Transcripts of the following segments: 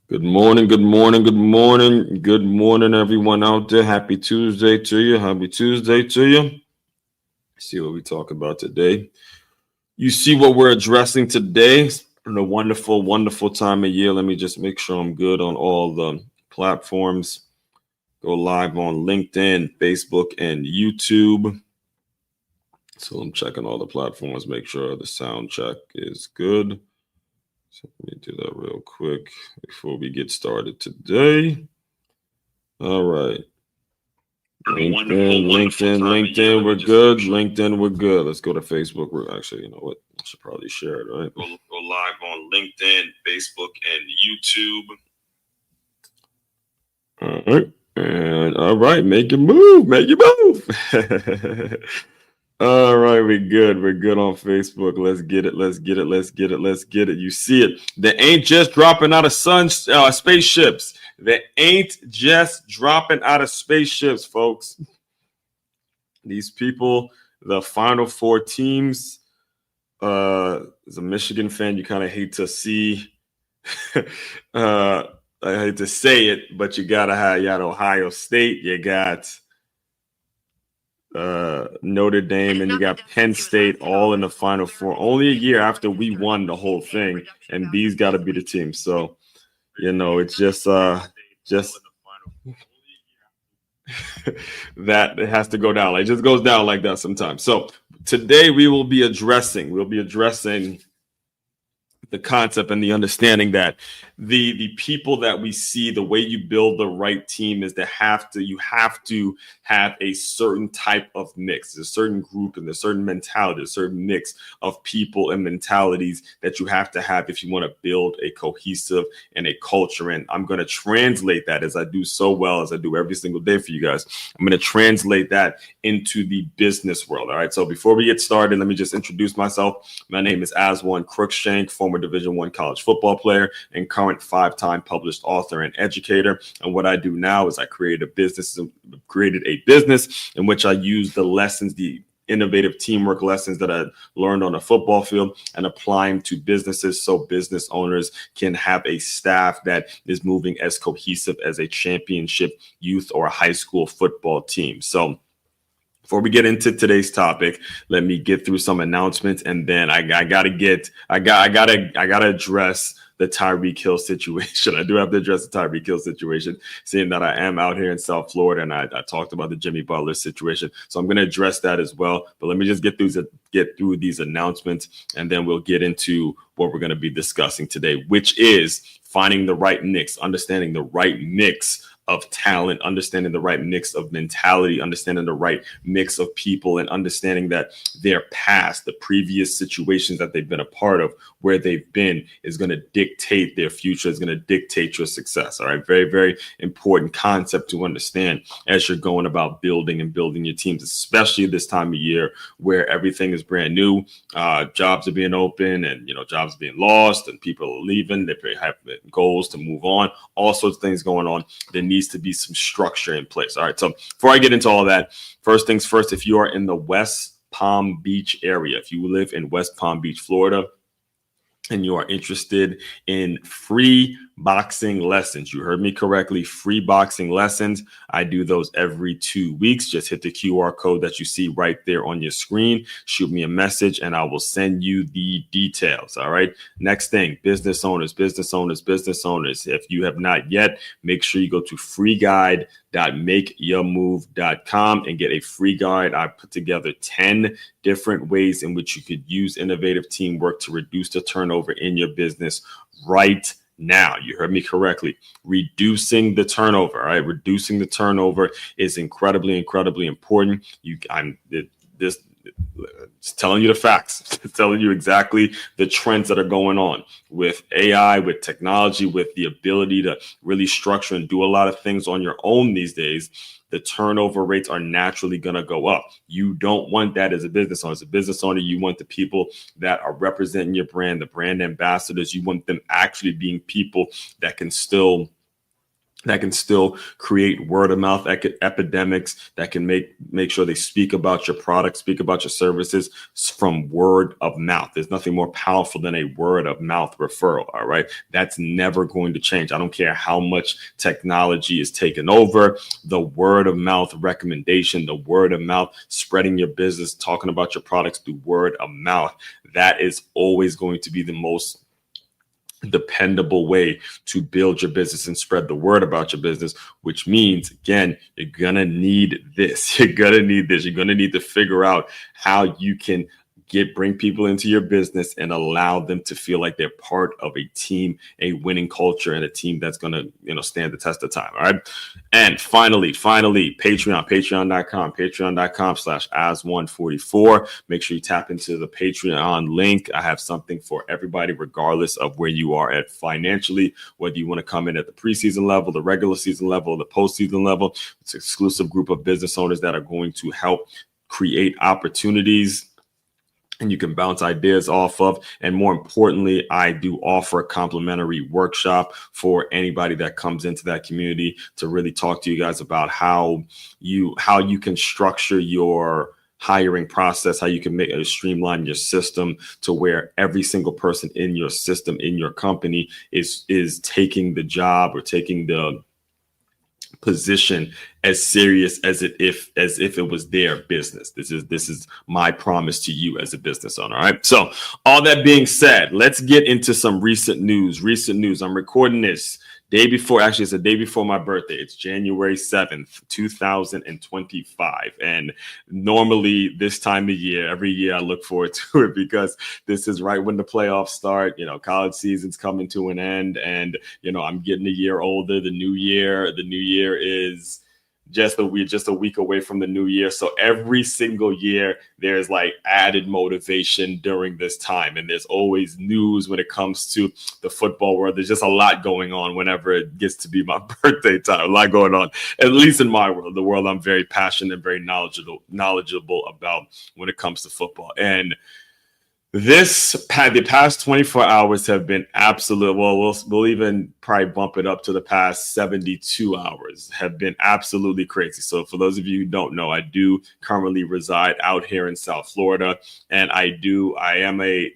Good morning, good morning, good morning, good morning, everyone out there. Happy Tuesday to you. Happy Tuesday to you. See what we talk about today. You see what we're addressing today in a wonderful, wonderful time of year. Let me just make sure I'm good on all the platforms. Go live on LinkedIn, Facebook, and YouTube. So I'm checking all the platforms, make sure the sound check is good. So let me do that real quick before we get started today. All right. LinkedIn, we're good. LinkedIn, we're good. Let's go to Facebook. We're actually, you know what? I should probably share it, right? Go live on LinkedIn, Facebook, and YouTube. All right. And all right, make it move. Make it move. All right, we're good. We're good on Facebook. Let's get it. Let's get it. Let's get it. Let's get it. You see it. They ain't just dropping out of spaceships. They ain't just dropping out of spaceships, folks. These people, the Final Four teams, as a Michigan fan, you kind of hate to see. I hate to say it, but you got Ohio State. You got Notre Dame, and you got Penn State all in the Final Four. Only a year after we won the whole thing, and these got to be the team. So, you know, it's just that it has to go down. Like, it just goes down like that sometimes. So today we'll be addressing the concept and the understanding that the people that we see, the way you build the right team is you have to have a certain type of mix. There's a certain group and a certain mentality, a certain mix of people and mentalities that you have to have if you want to build a cohesive and a culture. And I'm going to translate that, as I do so well, as I do every single day for you guys. I'm going to translate that into the business world. All right. So before we get started, let me just introduce myself. My name is Aswan Crookshank, former Division I college football player and current 5-time published author and educator. And what I do now is I created a business in which I use the innovative teamwork lessons that I learned on the football field and apply them to businesses so business owners can have a staff that is moving as cohesive as a championship youth or a high school football team. So before we get into today's topic, let me get through some announcements, and then I gotta address the Tyreek Hill situation. I do have to address the Tyreek Hill situation, seeing that I am out here in South Florida, and I talked about the Jimmy Butler situation, so I'm going to address that as well. But let me just get through these announcements, and then we'll get into what we're going to be discussing today, which is finding the right mix, understanding the right mix of talent, understanding the right mix of mentality, understanding the right mix of people, and understanding that their past, the previous situations that they've been a part of, where they've been, is going to dictate their future, is going to dictate your success. All right. Very, very important concept to understand as you're going about building your teams, especially this time of year where everything is brand new. Jobs are being open, and, jobs are being lost, and people are leaving. They have goals to move on, all sorts of things going on. There needs to be some structure in place. All right. So before I get into all that, first things first, if you are in the West Palm Beach area, if you live in West Palm Beach, Florida, and you are interested in free boxing lessons, you heard me correctly, free boxing lessons. I do those every 2 weeks. Just hit the QR code that you see right there on your screen. Shoot me a message and I will send you the details. All right. Next thing, business owners. If you have not yet, make sure you go to freeguide.makeyourmove.com and get a free guide. I put together 10 different ways in which you could use innovative teamwork to reduce the turnover in your business right now. You heard me correctly. Reducing the turnover. All right. Reducing the turnover is incredibly, incredibly important. Just telling you the facts, telling you exactly the trends that are going on with AI, with technology, with the ability to really structure and do a lot of things on your own these days. The turnover rates are naturally going to go up. You don't want that as a business owner. As a business owner, you want the people that are representing your brand, the brand ambassadors. You want them actually being people that can still that can still create word of mouth epidemics, that can make sure they speak about your product, speak about your services from word of mouth. There's nothing more powerful than a word of mouth referral. All right. That's never going to change. I don't care how much technology is taken over. The word of mouth recommendation, the word of mouth, spreading your business, talking about your products through word of mouth, that is always going to be the most dependable way to build your business and spread the word about your business, which means, again, you're going to need this. You're going to need this. You're going to need to figure out how you can bring people into your business and allow them to feel like they're part of a team, a winning culture, and a team that's going to, stand the test of time. All right. And finally, patreon.com/as144. Make sure you tap into the Patreon link. I have something for everybody, regardless of where you are at financially, whether you want to come in at the preseason level, the regular season level, the postseason level. It's an exclusive group of business owners that are going to help create opportunities and you can bounce ideas off of. And more importantly, I do offer a complimentary workshop for anybody that comes into that community to really talk to you guys about how you can structure your hiring process, how you can streamline your system to where every single person in your system, in your company is taking the job or taking the position as serious as if it was their business. This is my promise to you as a business owner. All right. So all that being said, let's get into some recent news. I'm recording this it's the day before my birthday. It's January 7th, 2025. And normally this time of year, every year I look forward to it because this is right when the playoffs start. College season's coming to an end and, I'm getting a year older. The new year is just a week away from the new year. So every single year there's like added motivation during this time. And there's always news when it comes to the football world. There's just a lot going on whenever it gets to be my birthday time. A lot going on, at least in my world, the world I'm very passionate and very knowledgeable about when it comes to football. And the past 24 hours have been absolute. Well, we'll even probably bump it up to the past 72 hours have been absolutely crazy. So for those of you who don't know, I do currently reside out here in South Florida, and I am a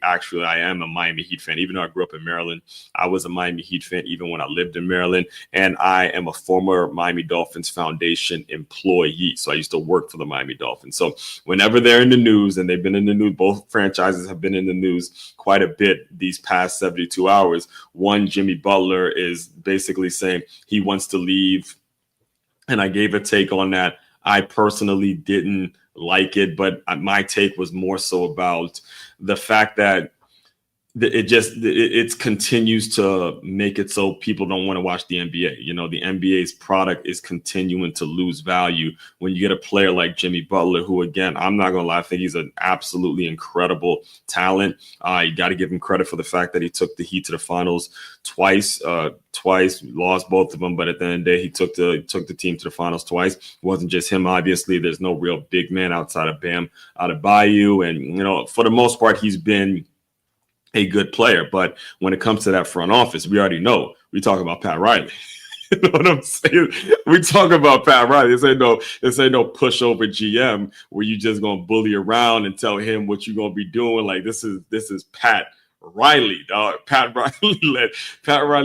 Miami Heat fan. Even though I grew up in Maryland, I was a Miami Heat fan even when I lived in Maryland, and I am a former Miami Dolphins Foundation employee. So I used to work for the Miami Dolphins. So whenever they're in the news, and they've been in the news, both franchises have been in the news quite a bit these past 72 hours. One, Jimmy Butler is basically saying he wants to leave. And I gave a take on that. I personally didn't like it, but my take was more so about the fact that it continues to make it so people don't want to watch the NBA. The NBA's product is continuing to lose value when you get a player like Jimmy Butler, who, again, I'm not going to lie, I think he's an absolutely incredible talent. You got to give him credit for the fact that he took the Heat to the finals twice, lost both of them. But at the end of the day, he took the team to the finals twice. It wasn't just him. Obviously, there's no real big man outside of Bam Adebayo. And, for the most part, he's been a good player. But when it comes to that front office, we already know. We talk about Pat Riley. You know what I'm saying? We talk about Pat Riley. This ain't no pushover GM where you just gonna bully around and tell him what you're gonna be doing. Like this is Pat Riley, dog. Pat Riley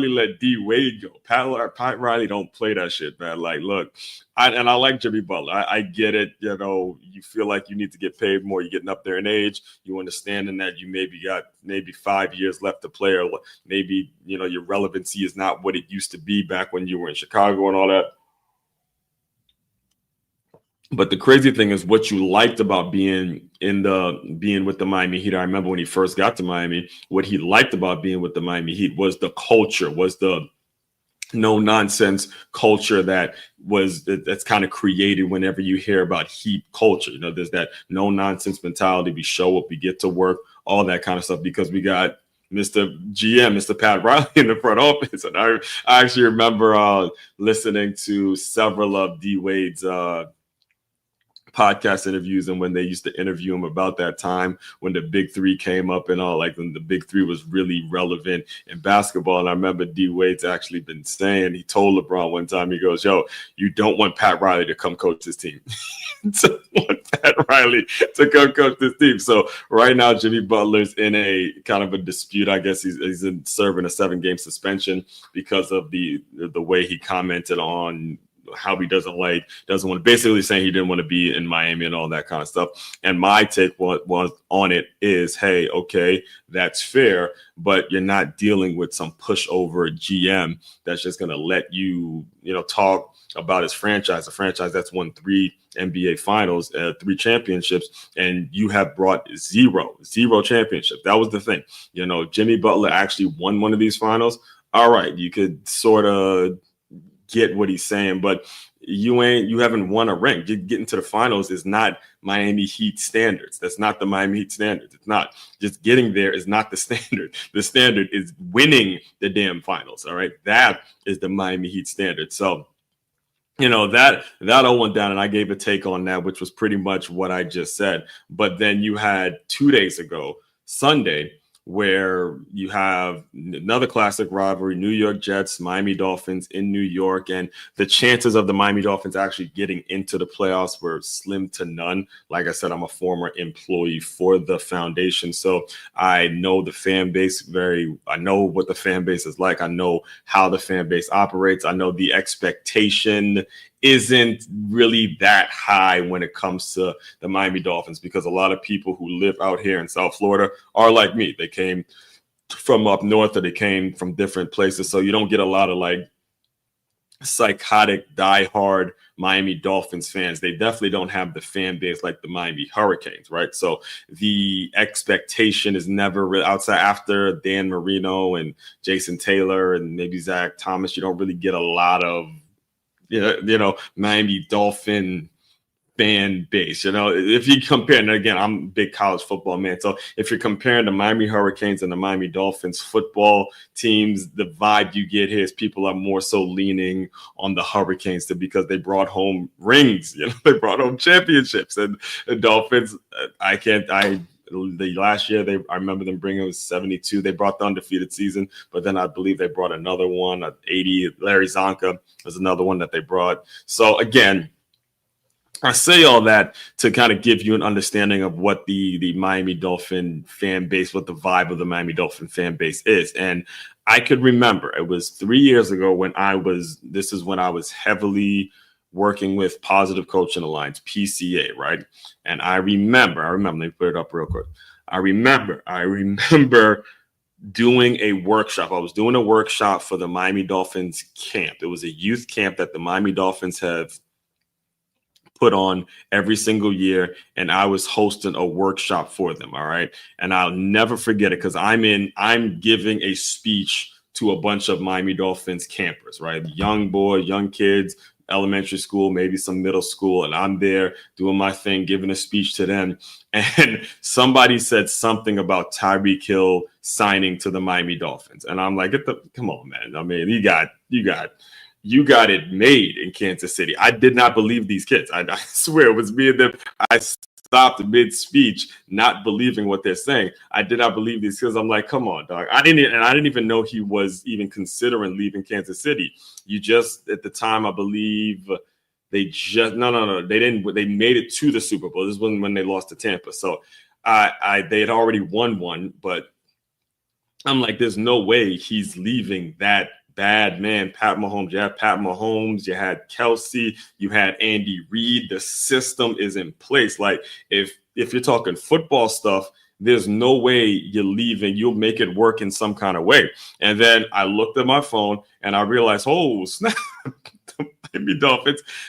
let D Wade go. Pat Riley don't play that shit, man. Like, look, I like Jimmy Butler. I get it. You feel like you need to get paid more. You're getting up there in age. You understanding that you got 5 years left to play, or maybe your relevancy is not what it used to be back when you were in Chicago and all that. But the crazy thing is what you liked about being with the Miami Heat. I remember when he first got to Miami, what he liked about being with the Miami Heat was the culture, was the no nonsense culture that's kind of created whenever you hear about Heat culture. There's that no nonsense mentality. We show up, we get to work, all that kind of stuff, because we got Mr. GM, Mr. Pat Riley in the front office. And I actually remember listening to several of D Wade's podcast interviews and when they used to interview him about that time when the big three came up and all, like when the big three was really relevant in basketball. And I remember D Wade's actually been saying, he told LeBron one time, he goes, yo, you don't want Pat Riley to come coach this team. To want Pat Riley to come coach this team. So right now, Jimmy Butler's in a kind of a dispute. I guess he's serving a 7-game suspension because of the way he commented on how he doesn't want to, basically saying he didn't want to be in Miami and all that kind of stuff. And my take was on it is, hey, okay, that's fair, but you're not dealing with some pushover GM that's just going to let you, talk about his franchise, a franchise that's won 3 NBA finals, 3 championships, and you have brought zero championships. That was the thing. Jimmy Butler actually won one of these finals. All right, you could sort of get what he's saying, but you haven't won a ring. Getting to the finals is not Miami Heat standards. That's not the Miami Heat standards. It's not. Just getting there is not the standard. The standard is winning the damn finals. All right, that is the Miami Heat standard. So that all went down, and I gave a take on that, which was pretty much what I just said. But then you had 2 days ago, Sunday, where you have another classic rivalry, New York Jets, Miami Dolphins in New York. And the chances of the Miami Dolphins actually getting into the playoffs were slim to none. Like I said, I'm a former employee for the foundation, so I know the fan base I know what the fan base is like. I know how the fan base operates. I know the expectation isn't really that high when it comes to the Miami Dolphins, because a lot of people who live out here in South Florida are like me. They came from up north, or they came from different places. So you don't get a lot of like psychotic, diehard Miami Dolphins fans. They definitely don't have the fan base like the Miami Hurricanes, right? So the expectation is never really outside after Dan Marino and Jason Taylor and maybe Zach Thomas. You don't really get a lot of Miami Dolphin fan base. If you compare, and again, I'm a big college football man, so if you're comparing the Miami Hurricanes and the Miami Dolphins football teams, the vibe you get here is people are more so leaning on the Hurricanes because they brought home rings, they brought home championships, and the Dolphins, the last year, I remember them bringing, it was 72. They brought the undefeated season, but then I believe they brought another one at 80. Larry Zonka was another one that they brought. So again, I say all that to kind of give you an understanding of what the Miami Dolphin fan base, what the vibe of the Miami Dolphin fan base is. And I could remember it was 3 years ago when this is when I was heavily working with Positive Coaching Alliance, PCA, right? And I remember, let me put it up real quick. I remember doing a workshop. I was doing a workshop for the Miami Dolphins camp. It was a youth camp that the Miami Dolphins have put on every single year, and I was hosting a workshop for them. All right. And I'll never forget it because I'm giving a speech to a bunch of Miami Dolphins campers, right? Young kids, elementary school, maybe some middle school. And I'm there doing my thing, giving a speech to them. And somebody said something about Tyreek Hill signing to the Miami Dolphins. And I'm like, come on, man. I mean, you got it made in Kansas City. I did not believe these kids. I swear it was me and them. I stopped mid-speech, not believing what they're saying. I did not believe these kids. I'm like, come on, dog. I didn't even know he was even considering leaving Kansas City. At the time, I believe they didn't. They made it to the Super Bowl. This was when they lost to Tampa. So they had already won one, but I'm like, there's no way he's leaving that bad man. Pat Mahomes. You had Pat Mahomes, you had Kelsey, you had Andy Reid. The system is in place. Like if you're talking football stuff, there's no way you're leaving. You'll make it work in some kind of way. And then I looked at my phone and I realized, oh snap,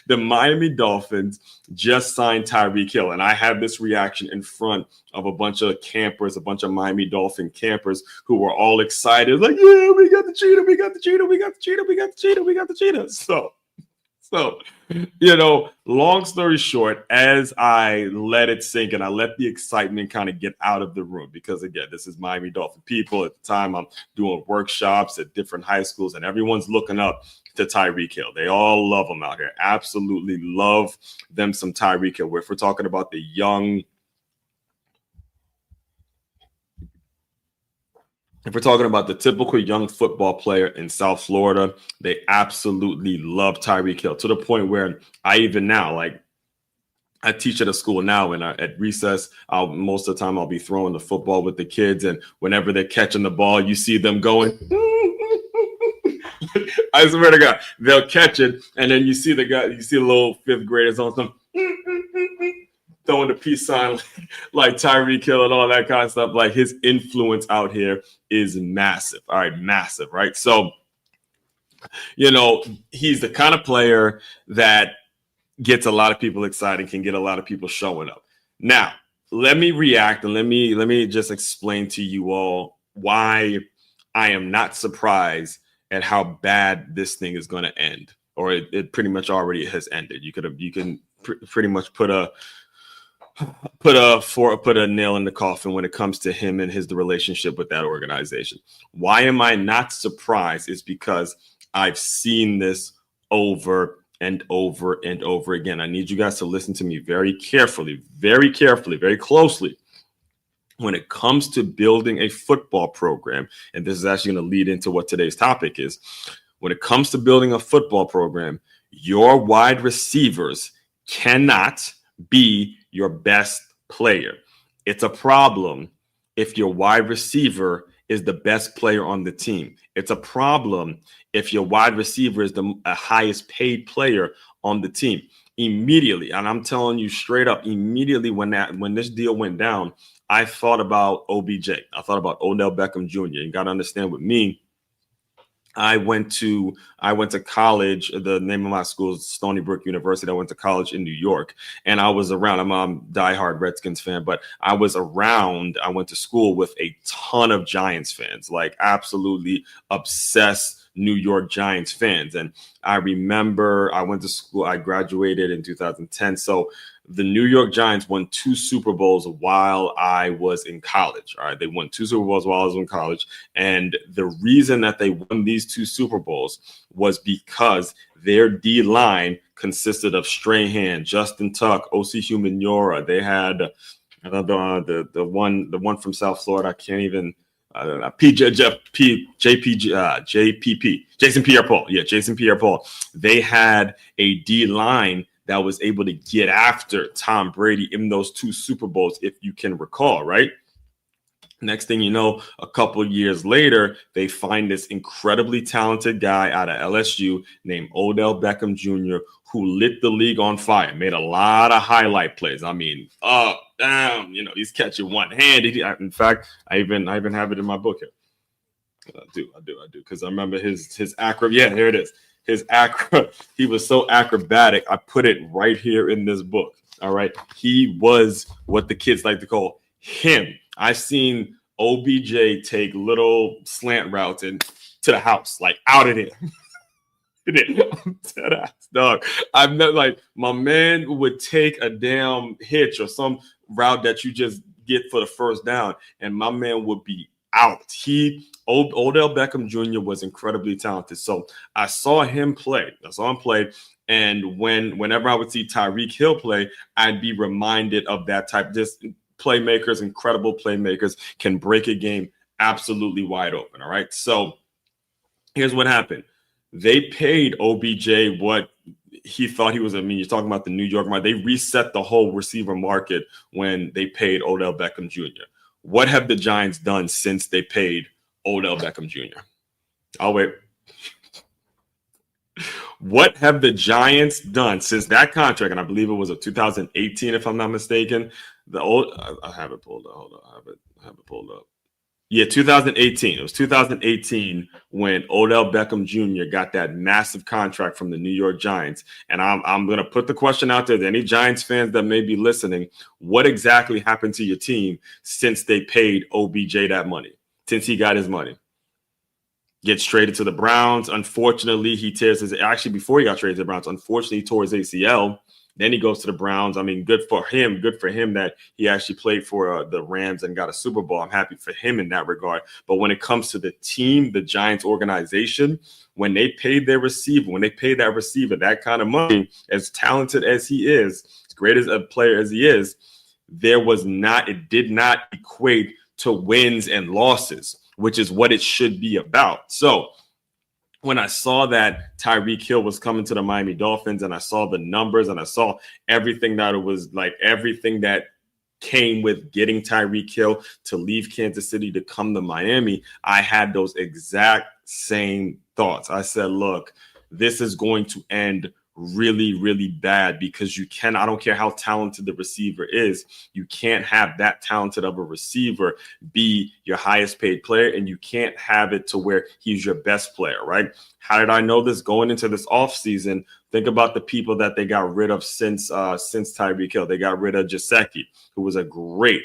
the Miami Dolphins just signed Tyreek Hill. And I had this reaction in front of a bunch of campers, a bunch of Miami Dolphin campers who were all excited. Like, yeah, we got the cheetah, we got the cheetah, we got the cheetah, we got the cheetah, we got the cheetah. So, long story short, as I let it sink and I let the excitement kind of get out of the room, because again, this is Miami Dolphin people. At the time, I'm doing workshops at different high schools, and everyone's looking up to Tyreek Hill. They all love him out here. Absolutely love them some Tyreek Hill. If we're talking about the young, if we're talking about the typical young football player in South Florida, they absolutely love Tyreek Hill, to the point where I even now, like, I teach at a school now, and at recess, most of the time I'll be throwing the football with the kids, and whenever they're catching the ball, you see them going. I swear to God, they'll catch it, and then you see the little fifth graders on some throwing the peace sign like Tyreek Hill and all that kind of stuff. Like, his influence out here is massive. All right, massive, right? So, he's the kind of player that gets a lot of people excited, can get a lot of people showing up. Now, let me react and let me just explain to you all why I am not surprised at how bad this thing is going to end, or it pretty much already has ended. You can pretty much put a nail in the coffin when it comes to him and the relationship with that organization. Why am I not surprised? Is because I've seen this over and over and over again. I need you guys to listen to me very carefully, very closely. When it comes to building a football program, and this is actually going to lead into what today's topic is. When it comes to building a football program, your wide receivers cannot be your best player. It's a problem if your wide receiver is the best player on the team. It's a problem if your wide receiver is the highest paid player on the team. Immediately, and I'm telling you straight up, immediately when this deal went down, I thought about OBJ. I thought about Odell Beckham Jr. You got to understand, with me, I went to college. The name of my school is Stony Brook University. I went to college in New York, and I was around. I'm a diehard Redskins fan, but I went to school with a ton of Giants fans, like absolutely obsessed New York Giants fans. And I remember I went to school. I graduated in 2010. So the New York Giants won 2 Super Bowls while I was in college. All right. They won 2 Super Bowls while I was in college. And the reason that they won these 2 Super Bowls was because their D line consisted of Strahan, Justin Tuck, O.C. Humanura. They had the one from South Florida. I can't even. Jason Pierre-Paul. Yeah, Jason Pierre-Paul. They had a D line that was able to get after Tom Brady in those 2 Super Bowls, if you can recall, right? Next thing you know, a couple of years later, they find this incredibly talented guy out of LSU named Odell Beckham Jr., who lit the league on fire, made a lot of highlight plays. I mean, up, down, he's catching one-handed. In fact, I even have it in my book here. I do, because I remember his acro. Yeah, here it is. He was so acrobatic. I put it right here in this book. All right, he was what the kids like to call him. I've seen OBJ take little slant routes and to the house, like out of there. I'm dead ass, dog. I've met, like, my man would take a damn hitch or some route that you just get for the first down, and my man would be out. Odell Beckham Jr. was incredibly talented. So I saw him play. And whenever I would see Tyreek Hill play, I'd be reminded of that type. Just playmakers, incredible playmakers, can break a game absolutely wide open. All right. So here's what happened. They paid OBJ what he thought he was. I mean, you're talking about the New York market. They reset the whole receiver market when they paid Odell Beckham Jr. What have the Giants done since they paid Odell Beckham Jr.? I'll wait. What have the Giants done since that contract? And I believe it was a 2018, if I'm not mistaken. I have it pulled up. Hold on. I have it pulled up. Yeah, 2018. It was 2018 when Odell Beckham Jr. got that massive contract from the New York Giants. And I'm going to put the question out there to any Giants fans that may be listening. What exactly happened to your team since they paid OBJ that money, since he got his money? gets traded to the Browns. Unfortunately, he tears before he got traded to the Browns, unfortunately, he tore his ACL. Then he goes to the Browns. I mean, good for him that he actually played for the Rams and got a Super Bowl. I'm happy for him in that regard. But when it comes to the team, the Giants organization, when they paid that receiver that kind of money, as talented as he is, as great as a player as he is, it did not equate to wins and losses, which is what it should be about. So when I saw that Tyreek Hill was coming to the Miami Dolphins, and I saw the numbers and I saw everything that came with getting Tyreek Hill to leave Kansas City to come to Miami, I had those exact same thoughts. I said, look, this is going to end really, really bad, because I don't care how talented the receiver is, you can't have that talented of a receiver be your highest paid player, and you can't have it to where he's your best player, right? How did I know this going into this offseason? Think about the people that they got rid of since Tyreek Hill. They got rid of Gesicki, who was a great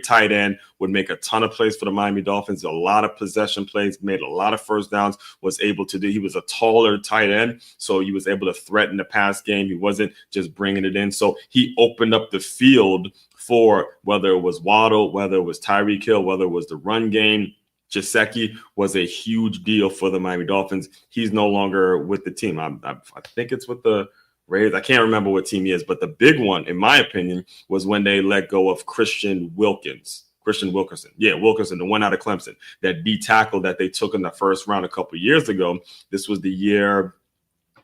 tight end, would make a ton of plays for the Miami Dolphins, a lot of possession plays, made a lot of first downs, he was a taller tight end, so he was able to threaten the pass game. He wasn't just bringing it in. So he opened up the field for whether it was Waddle, whether it was Tyreek Hill, whether it was the run game. Gesicki was a huge deal for the Miami Dolphins. He's no longer with the team. I think it's with the Raiders. I can't remember what team he is, but the big one, in my opinion, was when they let go of Christian Wilkinson. Yeah, Wilkinson, the one out of Clemson, that D tackle that they took in the first round a couple years ago. This was the year, I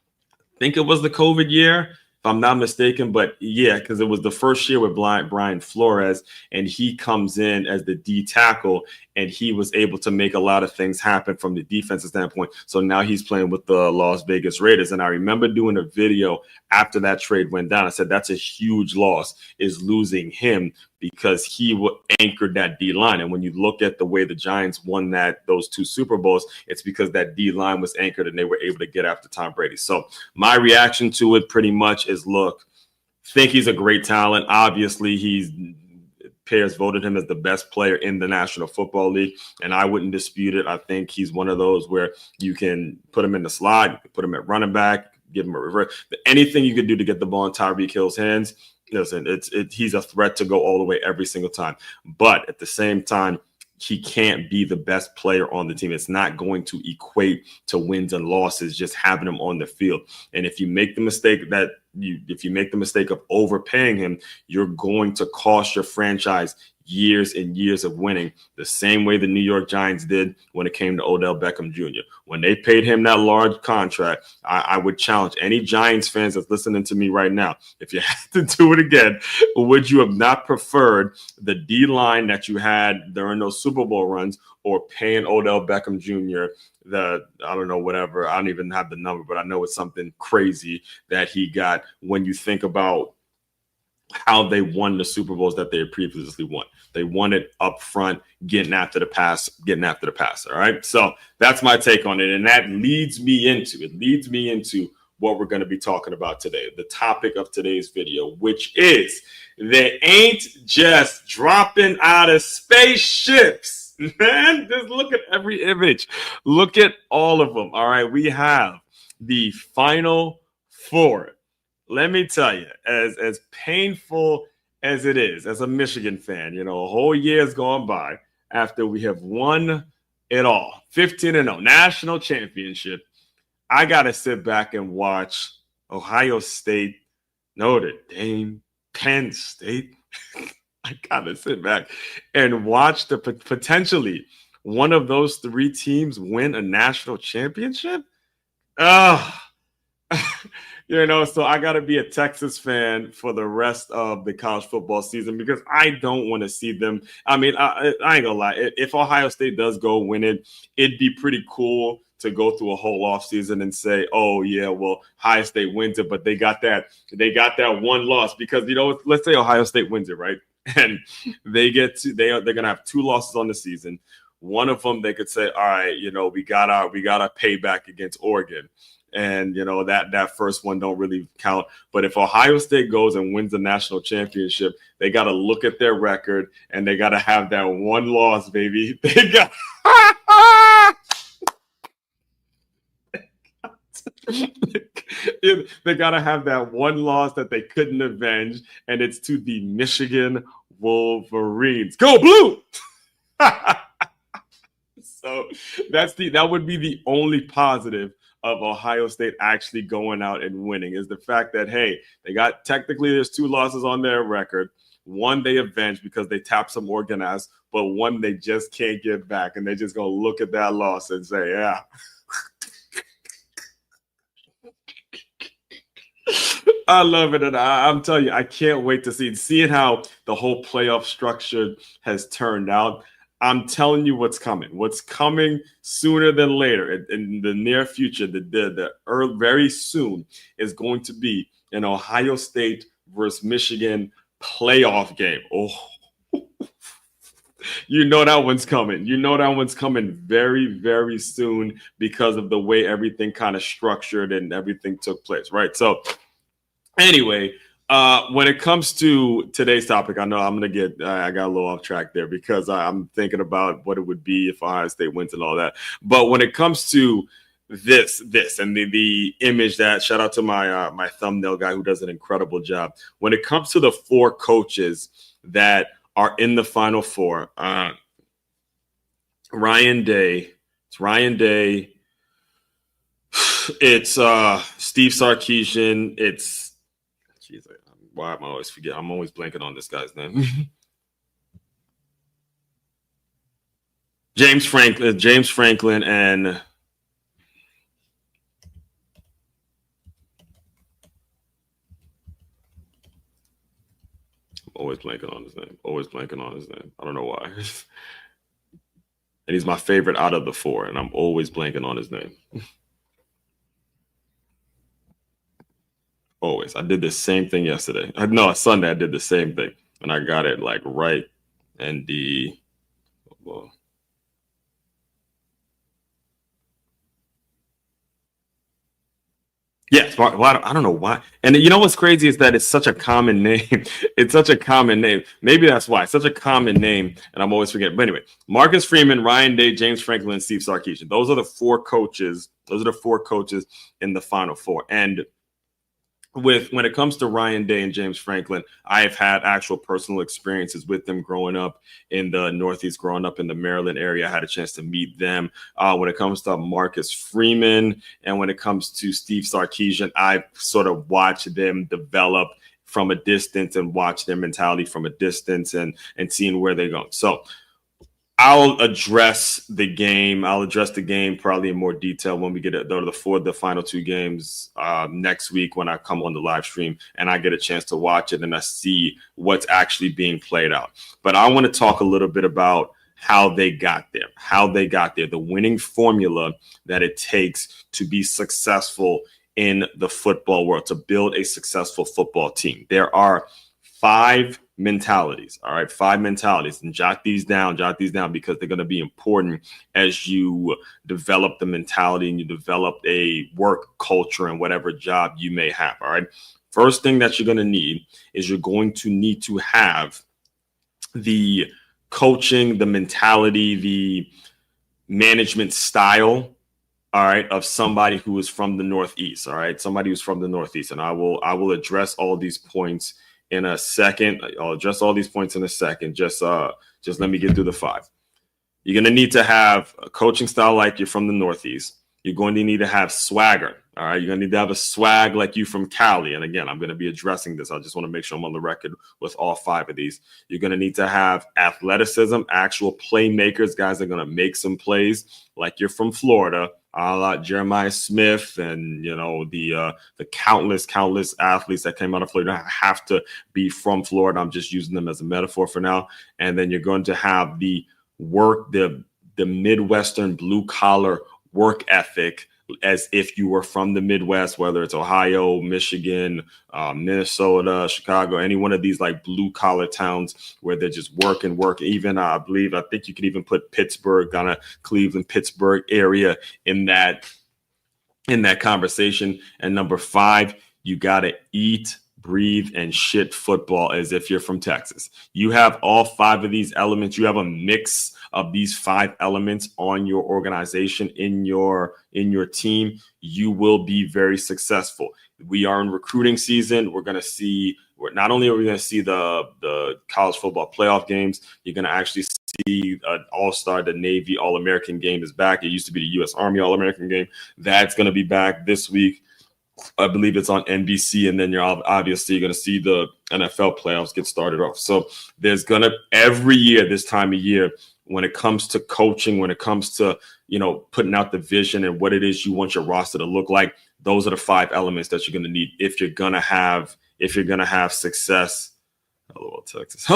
think it was the COVID year, if I'm not mistaken, but yeah, because it was the first year with Brian Flores, and he comes in as the D tackle, and he was able to make a lot of things happen from the defensive standpoint. So now he's playing with the Las Vegas Raiders. And I remember doing a video after that trade went down. I said, that's a huge loss, is losing him, because he anchored that D line. And when you look at the way the Giants won those two Super Bowls, it's because that D line was anchored and they were able to get after Tom Brady. So my reaction to it pretty much is, look, think he's a great talent. Obviously, Pairs voted him as the best player in the National Football League, and I wouldn't dispute it. I think he's one of those where you can put him in the slot, you can put him at running back, give him a reverse. Anything you could do to get the ball in Tyreek Hill's hands, listen, he's a threat to go all the way every single time. But at the same time, he can't be the best player on the team. It's not going to equate to wins and losses just having him on the field. And if you make the mistake of overpaying him, you're going to cost your franchise years and years of winning, the same way the New York Giants did when it came to Odell Beckham Jr. When they paid him that large contract, I would challenge any Giants fans that's listening to me right now, if you had to do it again, would you have not preferred the D-line that you had during those Super Bowl runs, or paying Odell Beckham Jr. I don't even have the number, but I know it's something crazy that he got when you think about how they won the Super Bowls that they had previously won. They won it up front, getting after the pass. All right. So that's my take on it. And that leads me into what we're going to be talking about today. The topic of today's video, which is, they ain't just dropping out of spaceships, man. Just look at every image. Look at all of them. All right. We have the Final Four. Let me tell you, as painful as it is, as a Michigan fan, a whole year's gone by after we have won it all, 15-0, national championship. I got to sit back and watch Ohio State, Notre Dame, Penn State. I got to sit back and watch the potentially one of those three teams win a national championship. So I got to be a Texas fan for the rest of the college football season, because I don't want to see them. I mean, I ain't gonna lie. If Ohio State does go win it, it'd be pretty cool to go through a whole offseason and say, oh yeah, well, Ohio State wins it, but they got that one loss, because let's say Ohio State wins it, right? And they're gonna have two losses on the season. One of them, they could say, all right, we got our payback against Oregon. And, that first one don't really count. But if Ohio State goes and wins the national championship, they got to look at their record, and they got to have that one loss, baby. They got to have that one loss that they couldn't avenge, and it's to the Michigan Wolverines. Go Blue! So that would be the only positive of Ohio State actually going out and winning, is the fact that, hey, they got, technically there's 2 losses on their record. One they avenged because they tapped some organized, but one they just can't get back, and they just gonna look at that loss and say, yeah. I love it, and I'm telling you, I can't wait to seeing how the whole playoff structure has turned out. I'm telling you what's coming. What's coming sooner than later in the near future, very soon, is going to be an Ohio State versus Michigan playoff game. Oh, you know that one's coming. You know that one's coming very, very soon because of the way everything kind of structured and everything took place, right? So anyway, when it comes to today's topic, I know I'm going to I got a little off track there because I'm thinking about what it would be if Ohio State wins and all that. But when it comes to this and the image that, shout out to my thumbnail guy who does an incredible job. When it comes to the 4 coaches that are in the Final Four, Ryan Day, it's Steve Sarkisian, why am I always forgetting? I'm always blanking on this guy's name. James Franklin, and I'm always blanking on his name. I don't know why. And he's my favorite out of the 4, and I'm always blanking on his name. Always. I did the same thing yesterday. Sunday I did the same thing, and I got it like right. And yes, I don't know why. And you know what's crazy is that it's such a common name. It's such a common name. Maybe that's why. It's such a common name, and I'm always forgetting. But anyway, Marcus Freeman, Ryan Day, James Franklin, and Steve Sarkisian. Those are the 4 coaches. Those are the 4 coaches in the Final Four. And when it comes to Ryan Day and James Franklin, I've had actual personal experiences with them growing up in the Northeast, growing up in the Maryland area. I had a chance to meet them. When it comes to Marcus Freeman and when it comes to Steve Sarkisian, I've sort of watched them develop from a distance and watch their mentality from a distance and seeing where they're going. So I'll address the game. Probably in more detail when we get to the final 2 games next week when I come on the live stream and I get a chance to watch it and I see what's actually being played out. But I want to talk a little bit about how they got there, the winning formula that it takes to be successful in the football world, to build a successful football team. There are 5 mentalities. All right, 5 mentalities, and jot these down because they're going to be important as you develop the mentality and you develop a work culture and whatever job you may have. All right, first thing that you're going to need is you're going to need to have the coaching, the mentality, the management style, all right, of somebody who is from the Northeast. All right, somebody who's from the Northeast, and I will address all these points in a second. I'll address all these points in a second. Just let me get through the 5. You're going to need to have a coaching style like you're from the Northeast. You're going to need to have swagger. All right. You're going to need to have a swag like you from Cali. And again, I'm going to be addressing this. I just want to make sure I'm on the record with all 5 of these. You're going to need to have athleticism, actual playmakers, guys that are going to make some plays like you're from Florida, a la Jeremiah Smith and, the countless athletes that came out of Florida have to be from Florida. I'm just using them as a metaphor for now. And then you're going to have the Midwestern blue collar work ethic as if you were from the Midwest, whether it's Ohio, Michigan, Minnesota, Chicago, any one of these like blue collar towns where they're just work. Even I think you could even put Pittsburgh, kind of Cleveland, Pittsburgh area in that conversation. And number 5, you got to eat breathe, and shit football as if you're from Texas. You have all 5 of these elements. You have a mix of these 5 elements on your organization, in your team. You will be very successful. We are in recruiting season. We're not only are we going to see the college football playoff games, you're going to actually see an all-star, the Navy All-American game is back. It used to be the U.S. Army All-American game. That's going to be back this week. I believe it's on NBC, and then you're obviously going to see the NFL playoffs get started off. So there's going to, every year, this time of year, when it comes to coaching, when it comes to, putting out the vision and what it is you want your roster to look like, those are the 5 elements that you're going to need if you're going to have success. Hello, Texas.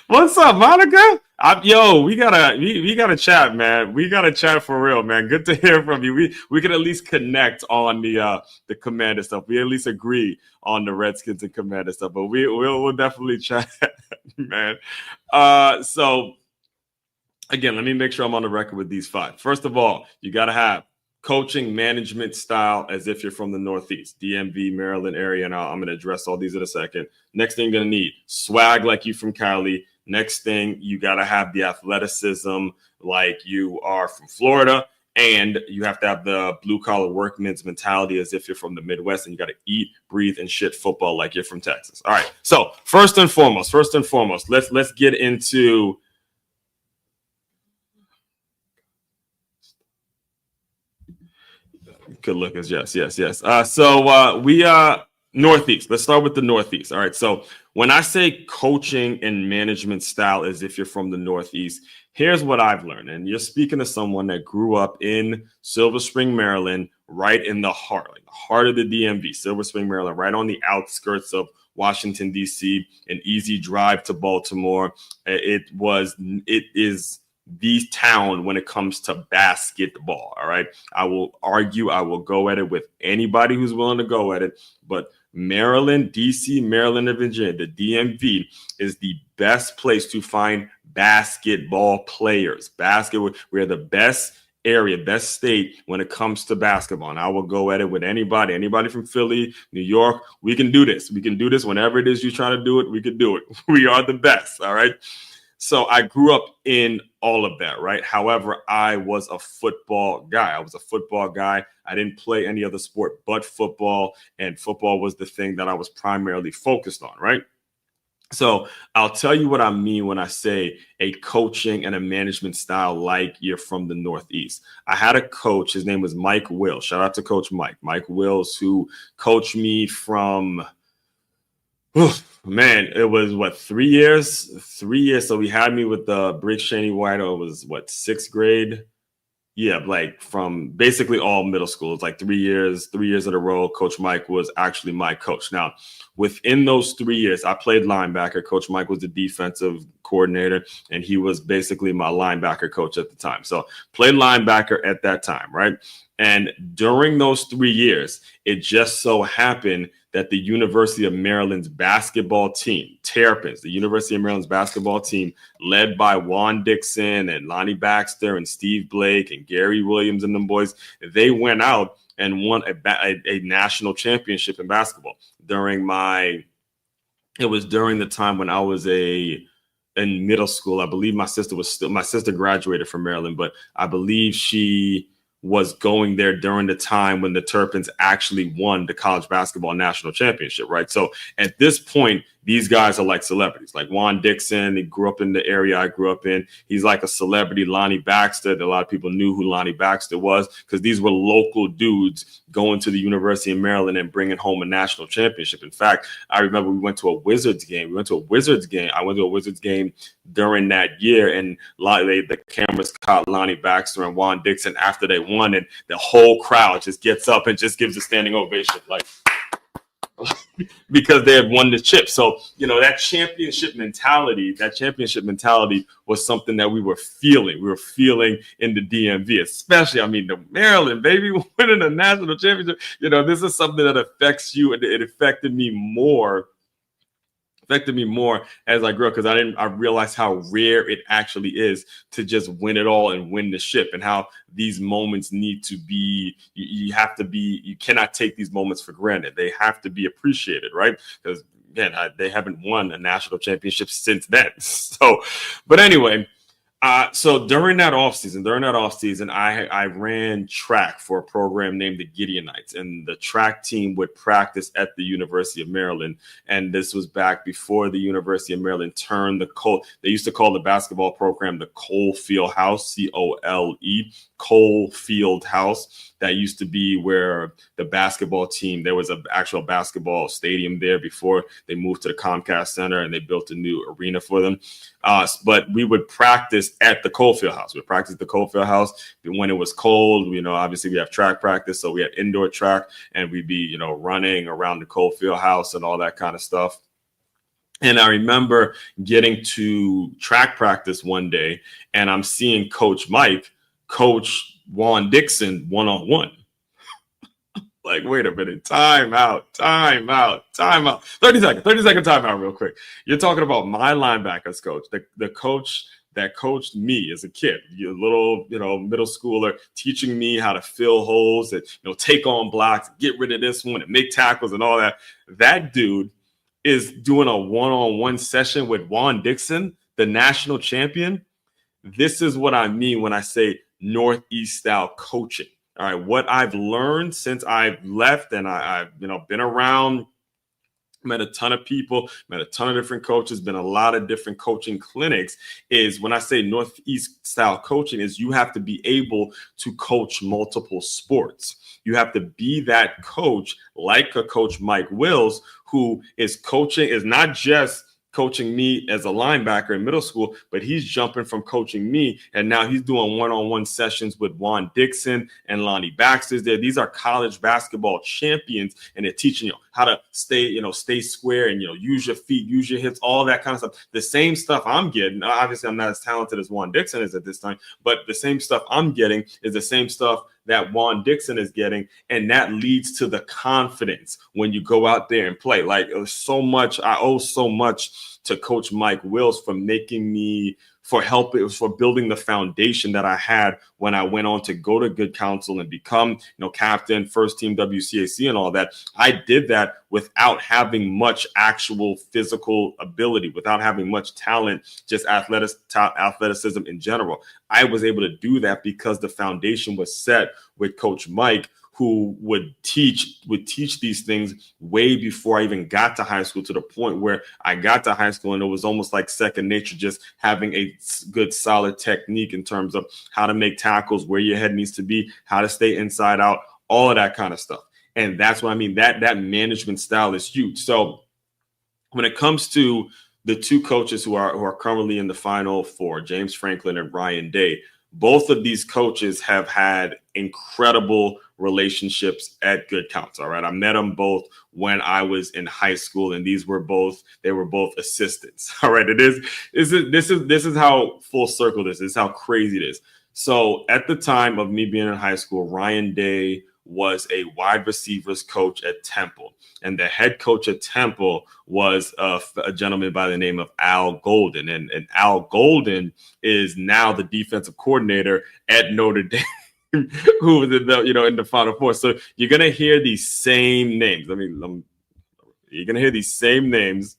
What's up, Monica? We gotta chat, man. We gotta chat for real, man. Good to hear from you. We can at least connect on the Commander stuff. We at least agree on the Redskins and Commander stuff, but we'll definitely chat, man. So again, let me make sure I'm on the record with these 5. First of all, you gotta have coaching management style as if you're from the Northeast, DMV, Maryland area. And I'm going to address all these in a second. Next thing you're going to need, swag like you from Cali. Next thing, you got to have the athleticism like you are from Florida. And you have to have the blue-collar workman's mentality as if you're from the Midwest. And you got to eat, breathe, and shit football like you're from Texas. All right. So first and foremost, let's get into good lookers. Yes. So we Northeast. Let's start with the Northeast. All right. So when I say coaching and management style as if you're from the Northeast, here's what I've learned. And you're speaking to someone that grew up in Silver Spring, Maryland, right in the heart of the DMV, Silver Spring, Maryland, right on the outskirts of Washington, D.C., an easy drive to Baltimore. It is the town when it comes to basketball. All right. I will go at it with anybody who's willing to go at it. But Maryland, DC, Maryland, and Virginia, the DMV is the best place to find basketball players. We're the best area, best state when it comes to basketball. And I will go at it with anybody from Philly, New York. We can do this. We can do this whenever it is you're trying to do it. We can do it. We are the best. All right. So I grew up in all of that, right? However, I was a football guy. I didn't play any other sport but football, and football was the thing that I was primarily focused on, right? So I'll tell you what I mean when I say a coaching and a management style like you're from the Northeast. I had a coach. His name was Mike Wills. Shout out to Coach Mike Wills, who coached me from man, it was 3 years? 3 years. So he had me with the Briggs Cheney White. It was 6th grade? Yeah, like from basically all middle school. It's like 3 years in a row. Coach Mike was actually my coach. Now, within those 3 years, I played linebacker. Coach Mike was the defensive coordinator, and he was basically my linebacker coach at the time. So played linebacker at that time, right? And during those 3 years, it just so happened that the University of Maryland's basketball team, Terrapins, the University of Maryland's basketball team, led by Juan Dixon and Lonnie Baxter and Steve Blake and Gary Williams and them boys, they went out and won a national championship in basketball. It was during the time when I was in middle school. I believe my sister graduated from Maryland, but I believe she was going there during the time when the Terrapins actually won the college basketball national championship, right? So at this point, these guys are like celebrities. Like Juan Dixon, he grew up in the area I grew up in. He's like a celebrity. Lonnie Baxter, a lot of people knew who Lonnie Baxter was because these were local dudes going to the University of Maryland and bringing home a national championship. In fact, I remember we went to a Wizards game. I went to a Wizards game during that year, and the cameras caught Lonnie Baxter and Juan Dixon after they won, and the whole crowd just gets up and just gives a standing ovation, like, because they had won the chip. So, that championship mentality was something that we were feeling. We were feeling in the DMV, especially, the Maryland, baby, winning a national championship. This is something that affects you. And it affected me more affected me more as I grew up, because I realized how rare it actually is to just win it all and win the ship, and how these moments need to be, you cannot take these moments for granted. They have to be appreciated, right? Because again, they haven't won a national championship since then. So, but anyway, so during that off season, I ran track for a program named the Gideonites, and the track team would practice at the University of Maryland. And this was back before the University of Maryland turned they used to call the basketball program the Colefield House, Colefield House. That used to be where the basketball team, there was an actual basketball stadium there before they moved to the Comcast Center and they built a new arena for them. But we would practice at the Colefield House. We practiced the Colefield House when it was cold. Obviously we have track practice, so we had indoor track, and we'd be, running around the Colefield House and all that kind of stuff. And I remember getting to track practice one day, and I'm seeing Coach Mike coach Juan Dixon one-on-one. Like, wait a minute, time out. 30 second time out real quick. You're talking about my linebackers coach, the coach that coached me as a kid, a little, middle schooler, teaching me how to fill holes and, take on blocks, get rid of this one and make tackles and all that. That dude is doing a one-on-one session with Juan Dixon, the national champion. This is what I mean when I say Northeast style coaching. All right, what I've learned since I've left, and I've been around, met a ton of people, met a ton of different coaches, been a lot of different coaching clinics, is when I say Northeast style coaching is you have to be able to coach multiple sports. You have to be that coach like a Coach Mike Wills, who is not just coaching me as a linebacker in middle school, but he's jumping from coaching me, and now he's doing one-on-one sessions with Juan Dixon and Lonnie Baxter's there. These are college basketball champions, and they're teaching you how to stay square and, use your feet, use your hips, all that kind of stuff. The same stuff I'm getting. Obviously, I'm not as talented as Juan Dixon is at this time, but the same stuff I'm getting is the same stuff that Juan Dixon is getting, and that leads to the confidence when you go out there and play. Like, I owe so much to Coach Mike Wills for for building the foundation that I had when I went on to go to Good Counsel and become, captain, first team WCAC and all that. I did that without having much actual physical ability, without having much talent, just athleticism in general. I was able to do that because the foundation was set with Coach Mike, who would teach these things way before I even got to high school, to the point where I got to high school and it was almost like second nature, just having a good, solid technique in terms of how to make tackles, where your head needs to be, how to stay inside out, all of that kind of stuff. And that's what I mean. That management style is huge. So when it comes to the two coaches who are currently in the Final Four, James Franklin and Ryan Day, both of these coaches have had incredible relationships at Good Counsel. All right. I met them both when I was in high school, and they were both assistants. All right. This is how full circle this is, how crazy it is. So at the time of me being in high school, Ryan Day was a wide receivers coach at Temple, and the head coach at Temple was a gentleman by the name of Al Golden, and Al Golden is now the defensive coordinator at Notre Dame, who was in the Final Four. So you're gonna hear these same names. You're gonna hear these same names.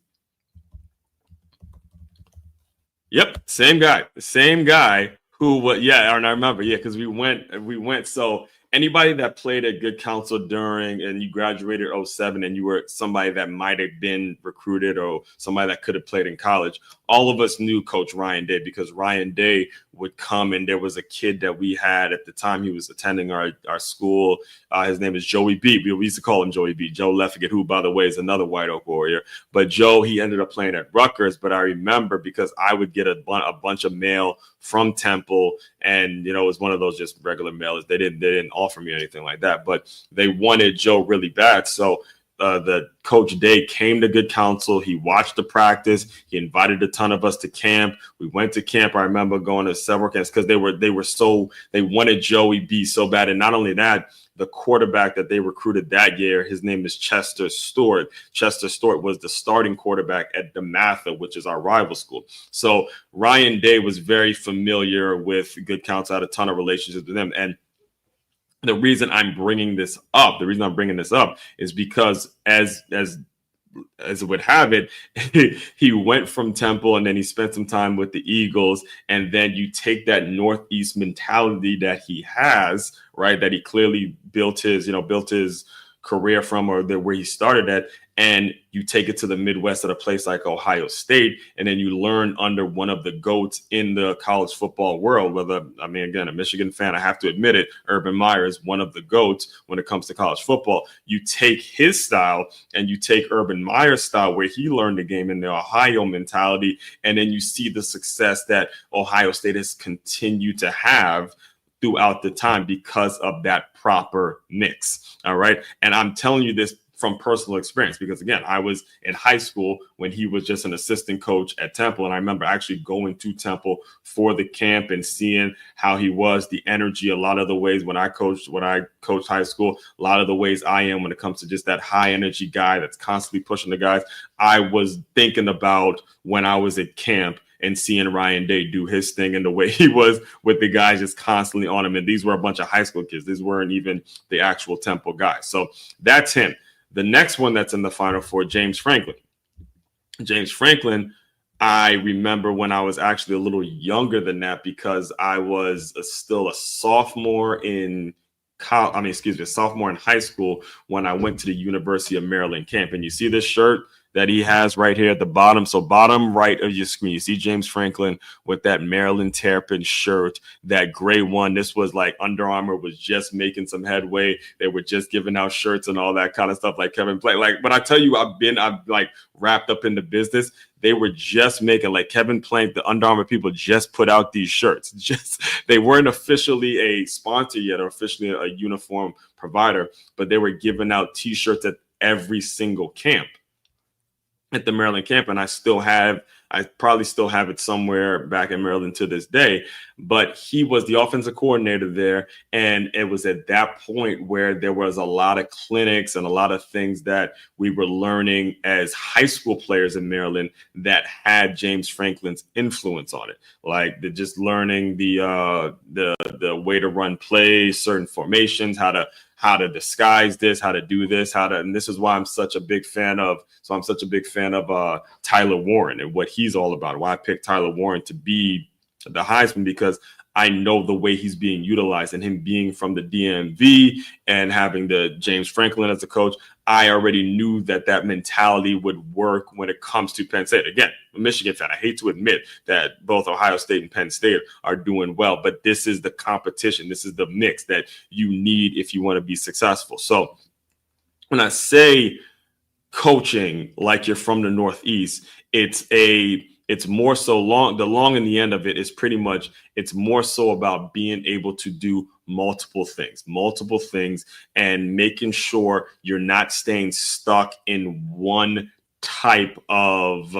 Yep, same guy, the same guy who, and I remember, because we went. So anybody that played at Good Counsel and you graduated 07 and you were somebody that might have been recruited or somebody that could have played in college, all of us knew Coach Ryan Day, because Ryan Day would come, and there was a kid that we had at the time. He was attending our school. His name is Joey B. We used to call him Joey B. Joe Leffigan, who, by the way, is another White Oak Warrior. But Joe, he ended up playing at Rutgers. But I remember, because I would get a bunch of mail from Temple, and it was one of those just regular mailers. They didn't offer me anything like that, but they wanted Joe really bad. So the Coach Day came to Good Counsel. He watched the practice. He invited a ton of us to camp. We went to camp. I remember going to several camps because they wanted Joey B so bad. And not only that, the quarterback that they recruited that year, his name is Chester Stewart. Chester Stewart was the starting quarterback at DeMatha, which is our rival school. So Ryan Day was very familiar with Good Counsel, had a ton of relationships with them. And the reason I'm bringing this up is because as it would have it, he went from Temple and then he spent some time with the Eagles. And then you take that Northeast mentality that he has, right, that he clearly built his career from, or where he started at, and you take it to the Midwest at a place like Ohio State, and then you learn under one of the GOATs in the college football world. Again, a Michigan fan, I have to admit it, Urban Meyer is one of the GOATs when it comes to college football. You take his style and you take Urban Meyer's style, where he learned the game in the Ohio mentality, and then you see the success that Ohio State has continued to have throughout the time because of that proper mix. All right. And I'm telling you this from personal experience, because again, I was in high school when he was just an assistant coach at Temple. And I remember actually going to Temple for the camp and seeing how he was, the energy, a lot of the ways when I coached high school, a lot of the ways I am when it comes to just that high energy guy that's constantly pushing the guys. I was thinking about when I was at camp and seeing Ryan Day do his thing and the way he was with the guys just constantly on him. And these were a bunch of high school kids. These weren't even the actual Temple guys. So that's him. The next one that's in the Final Four, James Franklin. James Franklin, I remember when I was actually a little younger than that, because I was still a sophomore in sophomore in high school when I went to the University of Maryland camp. And you see this shirt that he has right here at the bottom. So bottom right of your screen, you see James Franklin with that Maryland Terrapin shirt, that gray one. This was like Under Armour was just making some headway. They were just giving out shirts and all that kind of stuff, like Kevin Plank. Like, but I tell you, I've like wrapped up in the business. They were just making, like Kevin Plank, the Under Armour people just put out these shirts. They weren't officially a sponsor yet or officially a uniform provider, but they were giving out T-shirts at every single camp at the Maryland camp. And I probably still have it somewhere back in Maryland to this day, but he was the offensive coordinator there. And it was at that point where there was a lot of clinics and a lot of things that we were learning as high school players in Maryland that had James Franklin's influence on it. Like just learning the way to run plays, certain formations, how to disguise this, how to do this, and this is why I'm such a big fan of Tyler Warren and what he's all about. Why I picked Tyler Warren to be the Heisman, because I know the way he's being utilized, and him being from the DMV and having the James Franklin as a coach, I already knew that mentality would work when it comes to Penn State. Again, a Michigan fan, I hate to admit that both Ohio State and Penn State are doing well, but this is the competition. This is the mix that you need if you want to be successful. So when I say coaching like you're from the Northeast, it's more so the long and the end of it is pretty much, it's more so about being able to do multiple things and making sure you're not staying stuck in one type of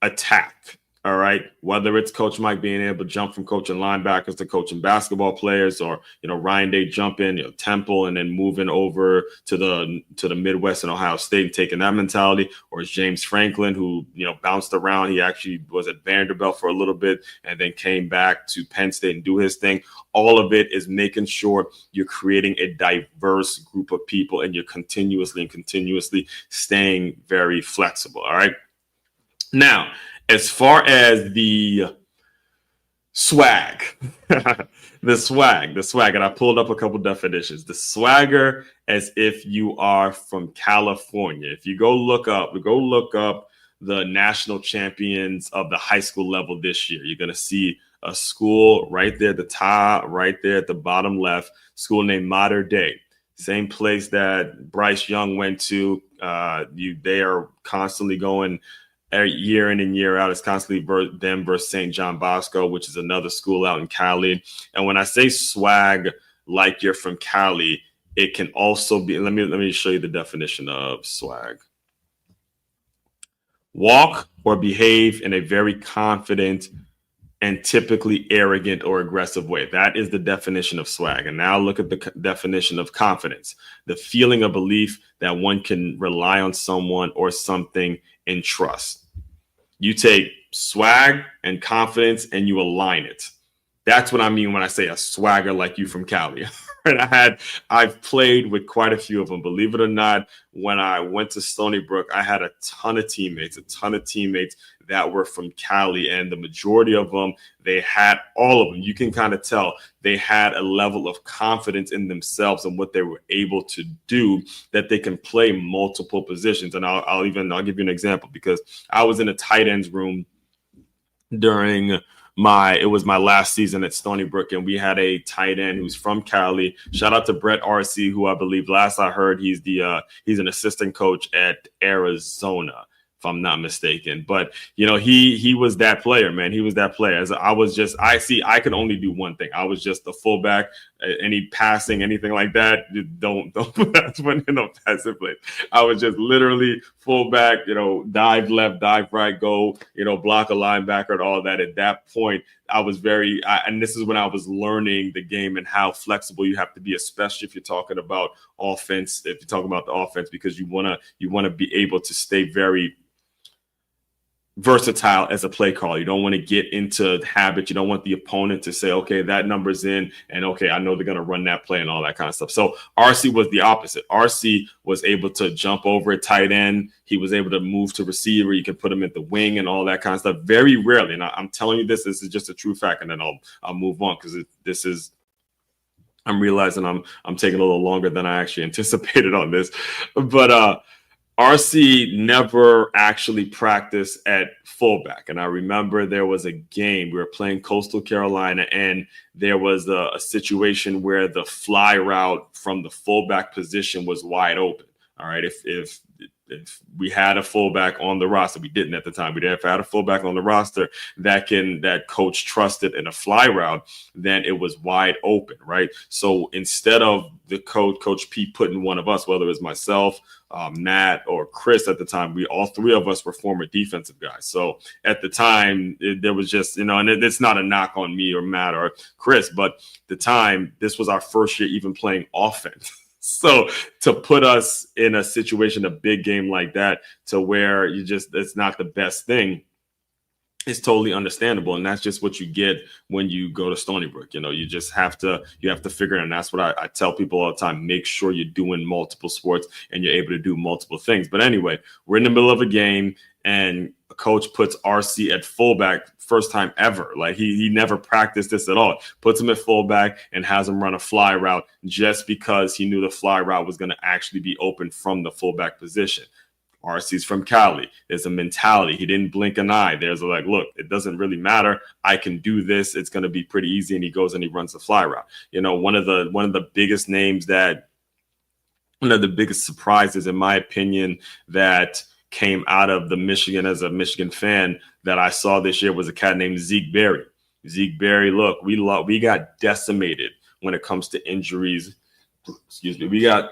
attack. All right. Whether it's Coach Mike being able to jump from coaching linebackers to coaching basketball players, or, Ryan Day jumping, Temple, and then moving over to the Midwest and Ohio State and taking that mentality, or it's James Franklin who, bounced around. He actually was at Vanderbilt for a little bit and then came back to Penn State and do his thing. All of it is making sure you're creating a diverse group of people and you're continuously staying very flexible. All right. Now, as far as the swag, the swag, and I pulled up a couple definitions. The swagger, as if you are from California. If you go look up the national champions of the high school level this year, you're going to see a school right there at the top, right there at the bottom left, school named Mater Dei. Same place that Bryce Young went to. They are constantly going year in and year out. It's constantly them versus St. John Bosco, which is another school out in Cali. And when I say swag like you're from Cali, It can also be, let me show you the definition of swag. Walk or behave in a very confident and typically arrogant or aggressive way. That is the definition of swag. And now look at the definition of confidence, the feeling of belief that one can rely on someone or something and trust. You take swag and confidence and you align it. That's what I mean when I say a swagger like you from Cali. I've played with quite a few of them. Believe it or not, when I went to Stony Brook, I had a ton of teammates that were from Cali, and the majority of them, they had all of them. You can kind of tell they had a level of confidence in themselves and what they were able to do, that they can play multiple positions. And I'll give you an example, because I was in a tight ends room during it was my last season at Stony Brook, and we had a tight end who's from Cali. Shout out to Brett RC, who I believe last I heard he's an assistant coach at Arizona, if I'm not mistaken. But he was that player, man. He was that player. As I could only do one thing. I was just the fullback. Any passing, anything like that, don't that's when passive plays. I was just literally fullback, dive left, dive right, go, block a linebacker and all that. At that point, I was and this is when I was learning the game and how flexible you have to be, especially if you're talking about offense. If you're talking about the offense, because you wanna be able to stay very versatile as a play caller. You don't want to get into habits. You don't want the opponent to say, okay, that number's in, and okay, I know they're going to run that play and all that kind of stuff. So RC was the opposite. RC was able to jump over a tight end. He was able to move to receiver. You can put him at the wing and all that kind of stuff. Very rarely, and I'm telling you this is just a true fact, and then I'll move on, because I'm realizing I'm taking a little longer than I actually anticipated on this. But RC never actually practiced at fullback. And I remember there was a game, we were playing Coastal Carolina, and there was a situation where the fly route from the fullback position was wide open. All right. If we had a fullback on the roster, we didn't at the time. We didn't have a fullback on the roster that coach trusted in a fly route, then it was wide open, right? So instead of the Coach P putting one of us, whether it was myself, Matt, or Chris at the time, all three of us were former defensive guys. So at the time, there was just, and it's not a knock on me or Matt or Chris, but at the time, this was our first year even playing offense. So to put us in a situation, a big game like that, to where it's not the best thing, is totally understandable. And that's just what you get when you go to Stony Brook. You just have to figure it. And that's what I tell people all the time. Make sure you're doing multiple sports and you're able to do multiple things. But anyway, we're in the middle of a game, and a coach puts RC at fullback, first time ever. Like he never practiced this at all. Puts him at fullback and has him run a fly route, just because he knew the fly route was going to actually be open from the fullback position. RC's from Cali. There's a mentality. He didn't blink an eye. There's look, it doesn't really matter. I can do this. It's going to be pretty easy. And he goes and he runs the fly route. One of the biggest names one of the biggest surprises, in my opinion, that came out of the Michigan, as a Michigan fan, that I saw this year, was a cat named Zeke Berry. Zeke Berry, look, we got decimated when it comes to injuries. Excuse me. We got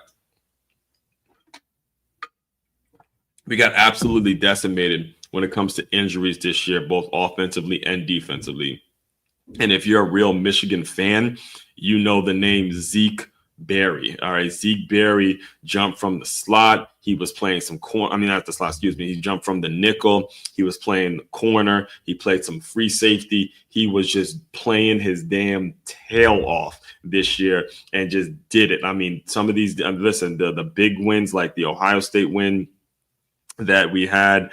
absolutely decimated when it comes to injuries this year, both offensively and defensively. And if you're a real Michigan fan, you know the name Zeke Berry. All right. Zeke Berry jumped from the slot. He was playing some corner. I mean, not the slot, excuse me. He jumped from the nickel. He was playing corner. He played some free safety. He was just playing his damn tail off this year and just did it. I mean, some of these, listen, the big wins, like the Ohio State win that we had,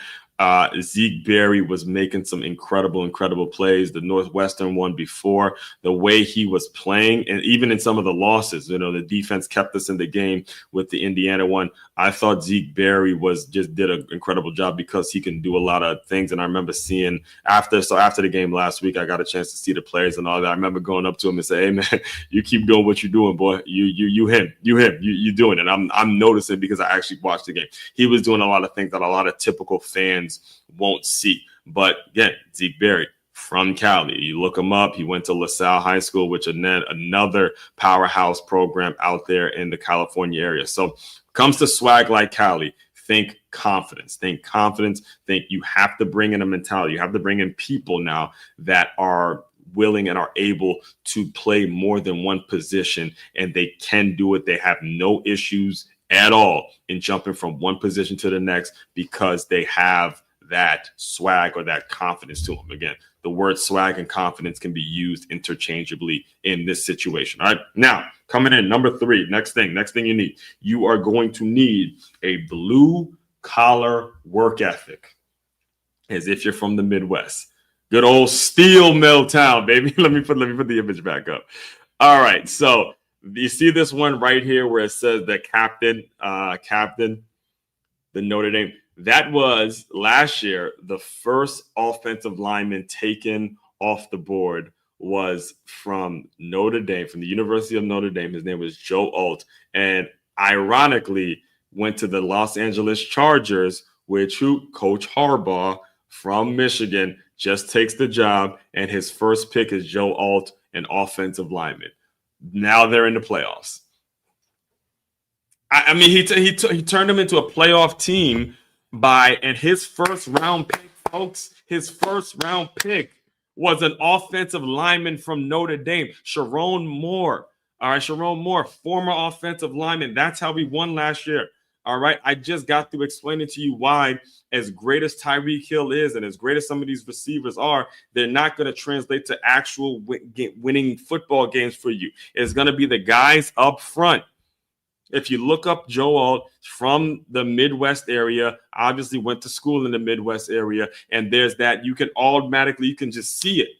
Zeke Berry was making some incredible plays. The Northwestern one before, the way he was playing, and even in some of the losses, the defense kept us in the game with the Indiana one. I thought Zeke Berry did an incredible job, because he can do a lot of things. And I remember seeing after the game last week, I got a chance to see the players and all that. I remember going up to him and say, "Hey man, you keep doing what you're doing, boy. You doing it." I'm noticing, because I actually watched the game. He was doing a lot of things that a lot of typical fans won't see. But again, Zeke Berry, from Cali. You look him up. He went to LaSalle High School, which is another powerhouse program out there in the California area. So comes to swag like Cali, think confidence. Think confidence. Think you have to bring in a mentality. You have to bring in people now that are willing and are able to play more than one position, and they can do it. They have no issues at all in jumping from one position to the next because they have that swag or that confidence to them. Again, the word swag and confidence can be used interchangeably in this situation. All right. Now, coming in number 3, next thing you need. You are going to need a blue collar work ethic, as if you're from the Midwest. Good old steel mill town, baby. Let me put the image back up. All right. So you see this one right here where it says the captain, the Notre Dame. That was last year. The first offensive lineman taken off the board was from Notre Dame, from the University of Notre Dame. His name was Joe Alt, and ironically went to the Los Angeles Chargers, which Coach Harbaugh from Michigan just takes the job, and his first pick is Joe Alt, an offensive lineman. Now they're in the playoffs. I mean, he turned them into a playoff team and his first round pick, folks, his first round pick was an offensive lineman from Notre Dame, Sharon Moore. All right, Sharon Moore, former offensive lineman. That's how we won last year. All right, I just got through explaining to you why, as great as Tyreek Hill is and as great as some of these receivers are, they're not going to translate to actual winning football games for you. It's going to be the guys up front. If you look up Joe Alt from the Midwest area, obviously went to school in the Midwest area, and there's that, you can just see it.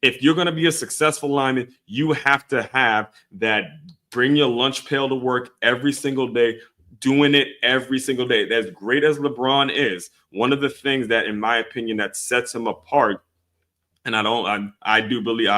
If you're going to be a successful lineman, you have to have that bring your lunch pail to work every single day, doing it every single day. As great as LeBron is, one of the things that, in my opinion, that sets him apart, and I do believe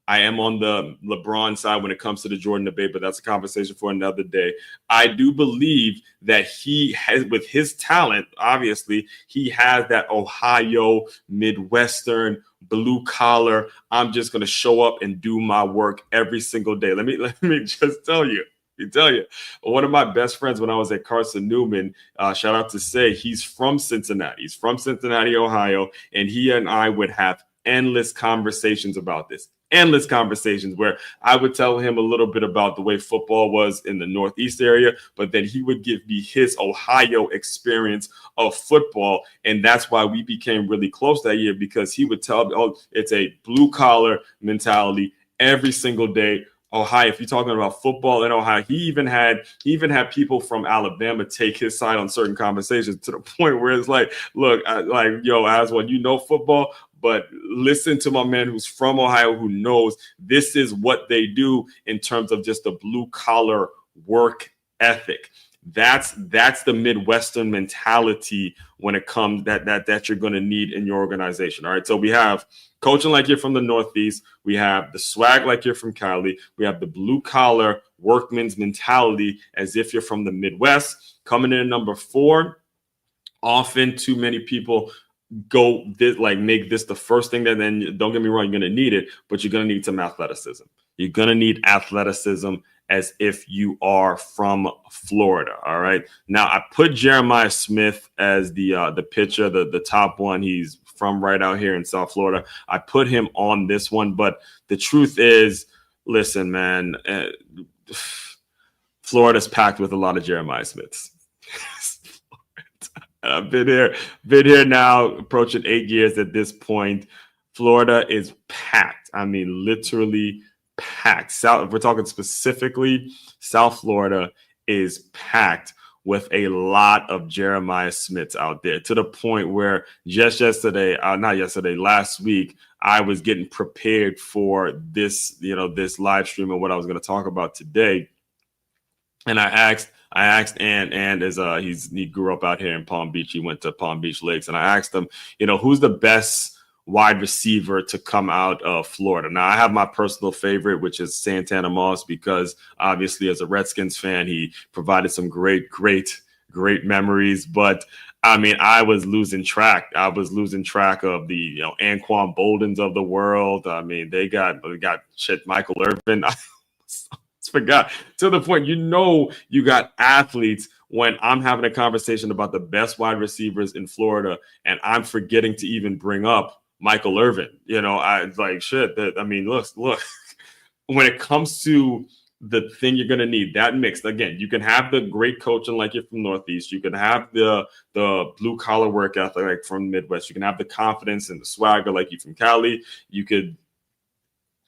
I am on the LeBron side when it comes to the Jordan debate, but that's a conversation for another day. I do believe that he has, with his talent, obviously, he has that Ohio, Midwestern, blue collar. I'm just going to show up and do my work every single day. Let me just tell you. One of my best friends when I was at Carson Newman, shout out to Say, he's from Cincinnati. He's from Cincinnati, Ohio, and he and I would have endless conversations about this. Endless conversations where I would tell him a little bit about the way football was in the Northeast area, but then he would give me his Ohio experience of football. And that's why we became really close that year, because he would tell me, oh, it's a blue collar mentality every single day. Ohio, if you're talking about football in Ohio, he even had people from Alabama take his side on certain conversations, to the point where it's like, look, Aswan, you know football, but listen to my man who's from Ohio, who knows this is what they do in terms of just the blue collar work ethic. That's the Midwestern mentality when it comes that you're going to need in your organization. All right. So we have coaching like you're from the Northeast. We have the swag like you're from Cali. We have the blue collar workman's mentality as if you're from the Midwest. Coming in at number 4, often too many people make this the first thing, that then, don't get me wrong, you're going to need it, but you're going to need some athleticism. You're going to need athleticism as if you are from Florida. All right. Now, I put Jeremiah Smith as the pitcher, the top one. He's from right out here in South Florida. I put him on this one, but the truth is, listen, man, Florida's packed with a lot of Jeremiah Smiths. I've been here now approaching 8 years at this point. Florida is packed. I mean, literally packed. If we're talking specifically, South Florida is packed with a lot of Jeremiah Smiths out there, to the point where last week, I was getting prepared for this, this live stream and what I was going to talk about today. And I asked and as he grew up out here in Palm Beach. He went to Palm Beach Lakes, and I asked him, who's the best wide receiver to come out of Florida? Now, I have my personal favorite, which is Santana Moss, because obviously as a Redskins fan, he provided some great great memories. But I mean, I was losing track. I was losing track of the Anquan Boldens of the world. I mean, they got shit, Michael Irvin. I forgot, to the point, you got athletes when I'm having a conversation about the best wide receivers in Florida, and I'm forgetting to even bring up Michael Irvin. I like shit. I mean, look. When it comes to the thing you're going to need, that mix, again, you can have the great coaching like you're from Northeast. You can have the blue collar work ethic like from Midwest. You can have the confidence and the swagger like you from Cali.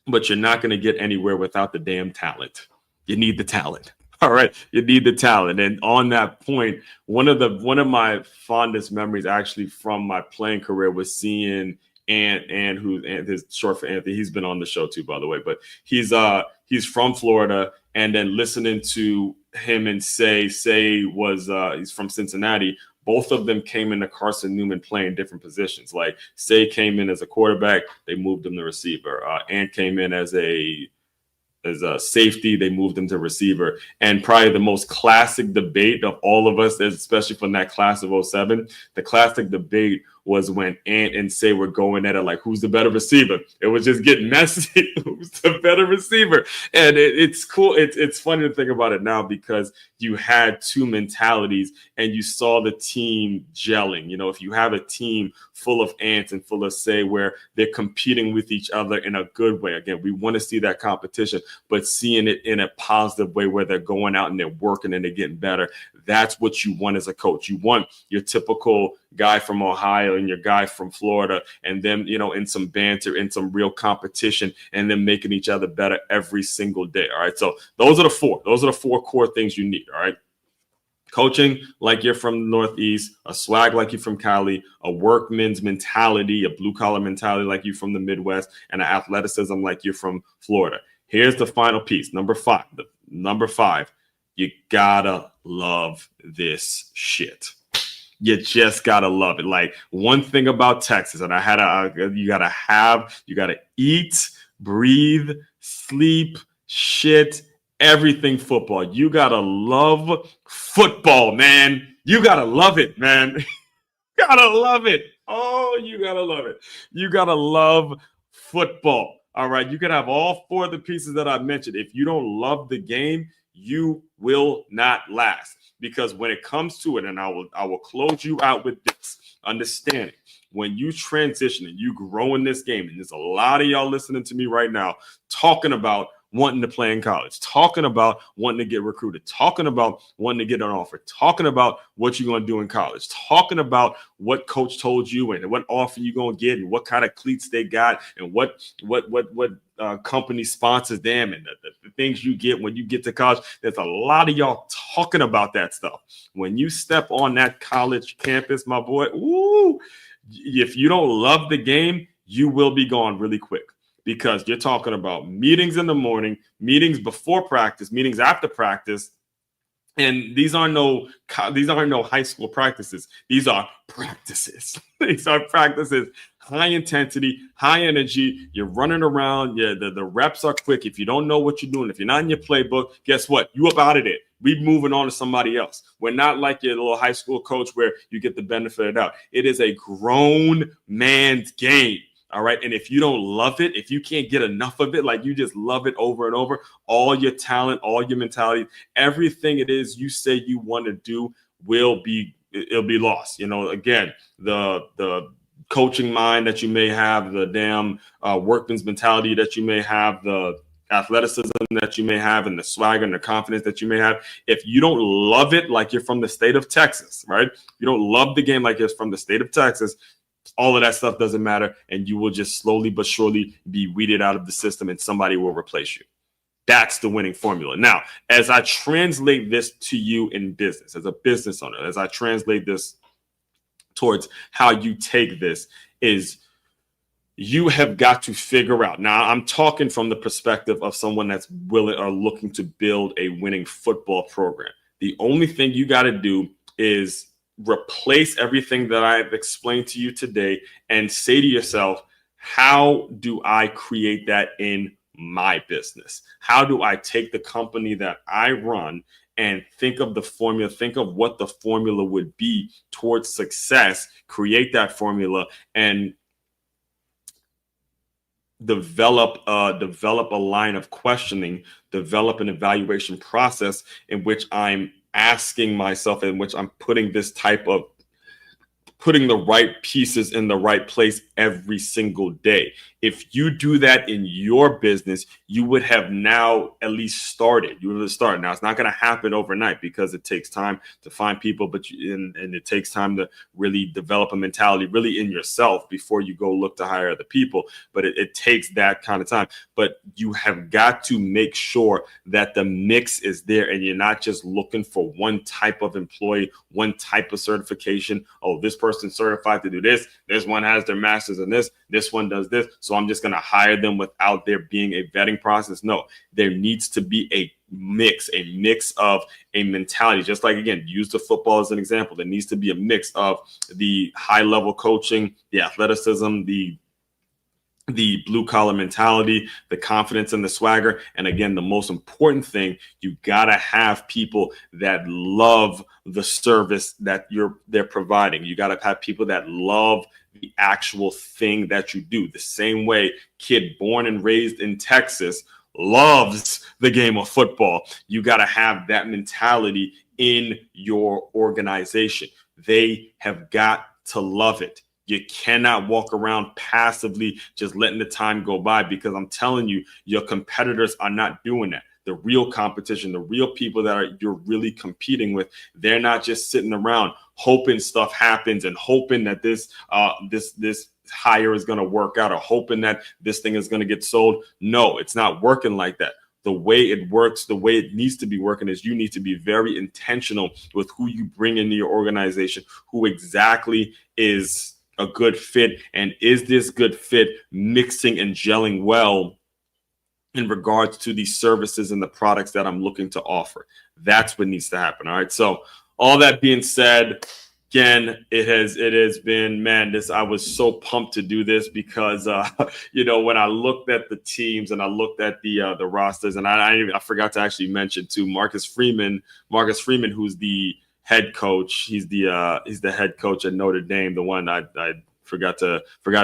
But you're not going to get anywhere without the damn talent. You need the talent. All right. You need the talent. And on that point, one of my fondest memories actually from my playing career was seeing and his short for Anthony. He's been on the show too, by the way, but he's from Florida, and then listening to him and say was he's from Cincinnati. Both of them came into Carson Newman playing different positions. Like Say came in as a quarterback, they moved him to receiver. Ant came in as a safety, they moved him to receiver. And probably the most classic debate of all of us, especially from that class of 07, the classic debate was when Ant and Say were going at it like, who's the better receiver? It was just getting messy. Who's the better receiver? And it's cool. It's funny to think about it now because you had two mentalities and you saw the team gelling. If you have a team full of Ants and full of Say where they're competing with each other in a good way. Again, we want to see that competition, but seeing it in a positive way where they're going out and they're working and they're getting better. That's what you want as a coach. You want your typical guy from Ohio and your guy from Florida and them, in some banter, in some real competition, and then making each other better every single day. All right. So those are the four core things you need. All right. Coaching like you're from the Northeast, a swag like you're from Cali, a workman's mentality, a blue collar mentality like you from the Midwest, and an athleticism like you're from Florida. Here's the final piece. Number five, you gotta love this shit. You just gotta love it. Like one thing about Texas, and you gotta eat, breathe, sleep, shit, everything football. You gotta love football, man. You gotta love it, man. Gotta love it. Oh, you gotta love it. You gotta love football. All right. You can have all four of the pieces that I mentioned. If you don't love the game, you will not last. Because when it comes to it, and I will close you out with this understanding, when you transition and you grow in this game, and there's a lot of y'all listening to me right now talking about wanting to play in college, talking about wanting to get recruited, talking about wanting to get an offer, talking about what you're going to do in college, talking about what coach told you and what offer you're going to get and what kind of cleats they got and what company sponsors them and the things you get when you get to college. There's a lot of y'all talking about that stuff. When you step on that college campus, my boy, if you don't love the game, you will be gone really quick. Because you're talking about meetings in the morning, meetings before practice, meetings after practice. And these aren't no high school practices. These are practices. These are practices, high intensity, high energy. You're running around. Yeah, the reps are quick. If you don't know what you're doing, if you're not in your playbook, guess what? You up out of there. We moving on to somebody else. We're not like your little high school coach where you get the benefit of the doubt. It is a grown man's game. All right. And if you don't love it, if you can't get enough of it, like you just love it over and over, all your talent, all your mentality, everything it is you say you want to do it'll be lost. Again, the coaching mind that you may have, the damn workman's mentality that you may have, the athleticism that you may have, and the swagger and the confidence that you may have. If you don't love it like you're from the state of Texas, right? You don't love the game like you're from the state of Texas. All of that stuff doesn't matter, and you will just slowly but surely be weeded out of the system, and somebody will replace you. That's the winning formula. Now, as I translate this to you in business, as a business owner, as I translate this towards how you take this, is you have got to figure out. Now, I'm talking from the perspective of someone that's willing or looking to build a winning football program. The only thing you got to do is replace everything that I've explained to you today and say to yourself, how do I create that in my business? How do I take the company that I run and think of the formula, think of what the formula would be towards success, create that formula, and develop a line of questioning, develop an evaluation process in which I'm asking myself, in which I'm putting the right pieces in the right place every single day. If you do that in your business, you would have now at least started. You would have started. Now, it's not going to happen overnight because it takes time to find people, and it takes time to really develop a mentality really in yourself before you go look to hire other people. But it takes that kind of time. But you have got to make sure that the mix is there and you're not just looking for one type of employee, one type of certification. Oh, this person certified to do this. This one has their master's in this. This one does this. So I'm just going to hire them without there being a vetting process. No, there needs to be a mix of a mentality. Just like, again, use the football as an example. There needs to be a mix of the high level coaching, the athleticism, the blue collar mentality, the confidence and the swagger. And again, the most important thing, you got to have people that love the service that they're providing. You got to have people that love the actual thing that you do. The same way kid born and raised in Texas loves the game of football. You got to have that mentality in your organization. They have got to love it. You cannot walk around passively just letting the time go by, because I'm telling you, your competitors are not doing that. The real competition, the real people that you're really competing with, they're not just sitting around hoping stuff happens and hoping that this hire is going to work out, or hoping that this thing is going to get sold. No, it's not working like that. The way it works, the way it needs to be working, is you need to be very intentional with who you bring into your organization, who exactly is a good fit, and is this good fit mixing and gelling well in regards to the services and the products that I'm looking to offer. That's what needs to happen. All right. So all that being said, again, it has been, man, I was so pumped to do this because, when I looked at the teams and I looked at the rosters, and I forgot to actually mention too, Marcus Freeman, who's the head coach. He's the head coach at Notre Dame. The one I forgot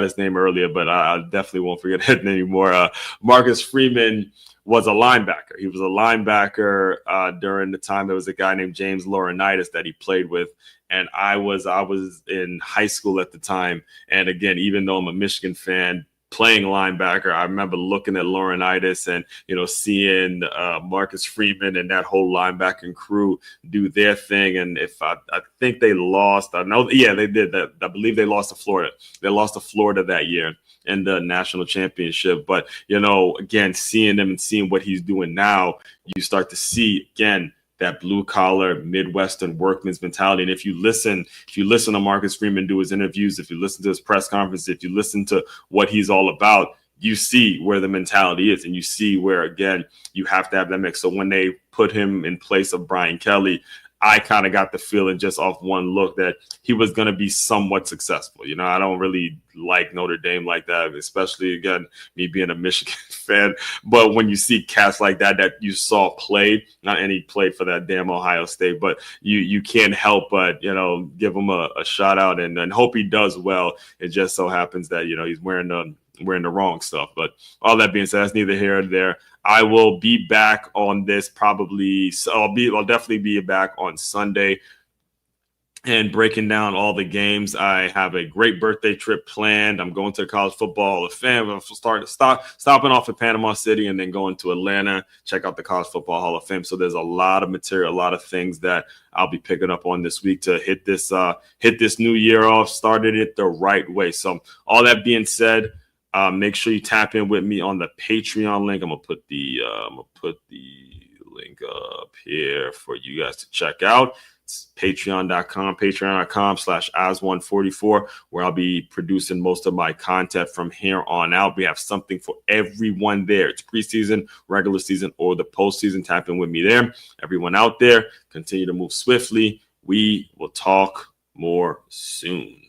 his name earlier, but I definitely won't forget it anymore. Marcus Freeman was a linebacker. He was a linebacker during the time there was a guy named James Laurinaitis that he played with. And I was in high school at the time. And again, even though I'm a Michigan fan, playing linebacker, I remember looking at Laurinaitis and, seeing Marcus Freeman and that whole linebacking crew do their thing. And if I think they lost, they did that. I believe they lost to Florida. They lost to Florida that year in the national championship. But, again, seeing him and seeing what he's doing now, you start to see, again, that blue collar Midwestern workman's mentality. And if you listen to Marcus Freeman do his interviews, if you listen to his press conference, if you listen to what he's all about, you see where the mentality is, and you see where, again, you have to have that mix. So when they put him in place of Brian Kelly, I kind of got the feeling just off one look that he was going to be somewhat successful. I don't really like Notre Dame like that, especially, again, me being a Michigan fan. But when you see cats like that you saw play, not any played for that damn Ohio State, but you can't help but, give him a shout out and hope he does well. It just so happens that, he's wearing the wrong stuff. But all that being said, that's neither here nor there. I will be back on this probably. I'll definitely be back on Sunday and breaking down all the games. I have a great birthday trip planned. I'm going to the College Football Hall of Fame. I'm stopping off at Panama City and then going to Atlanta, check out the College Football Hall of Fame. So there's a lot of material, a lot of things that I'll be picking up on this week to hit this new year off, started it the right way. So all that being said, make sure you tap in with me on the Patreon link. I'm gonna put the link up here for you guys to check out. It's patreon.com/as144, where I'll be producing most of my content from here on out. We have something for everyone there. It's preseason, regular season, or the postseason. Tap in with me there. Everyone out there, continue to move swiftly. We will talk more soon.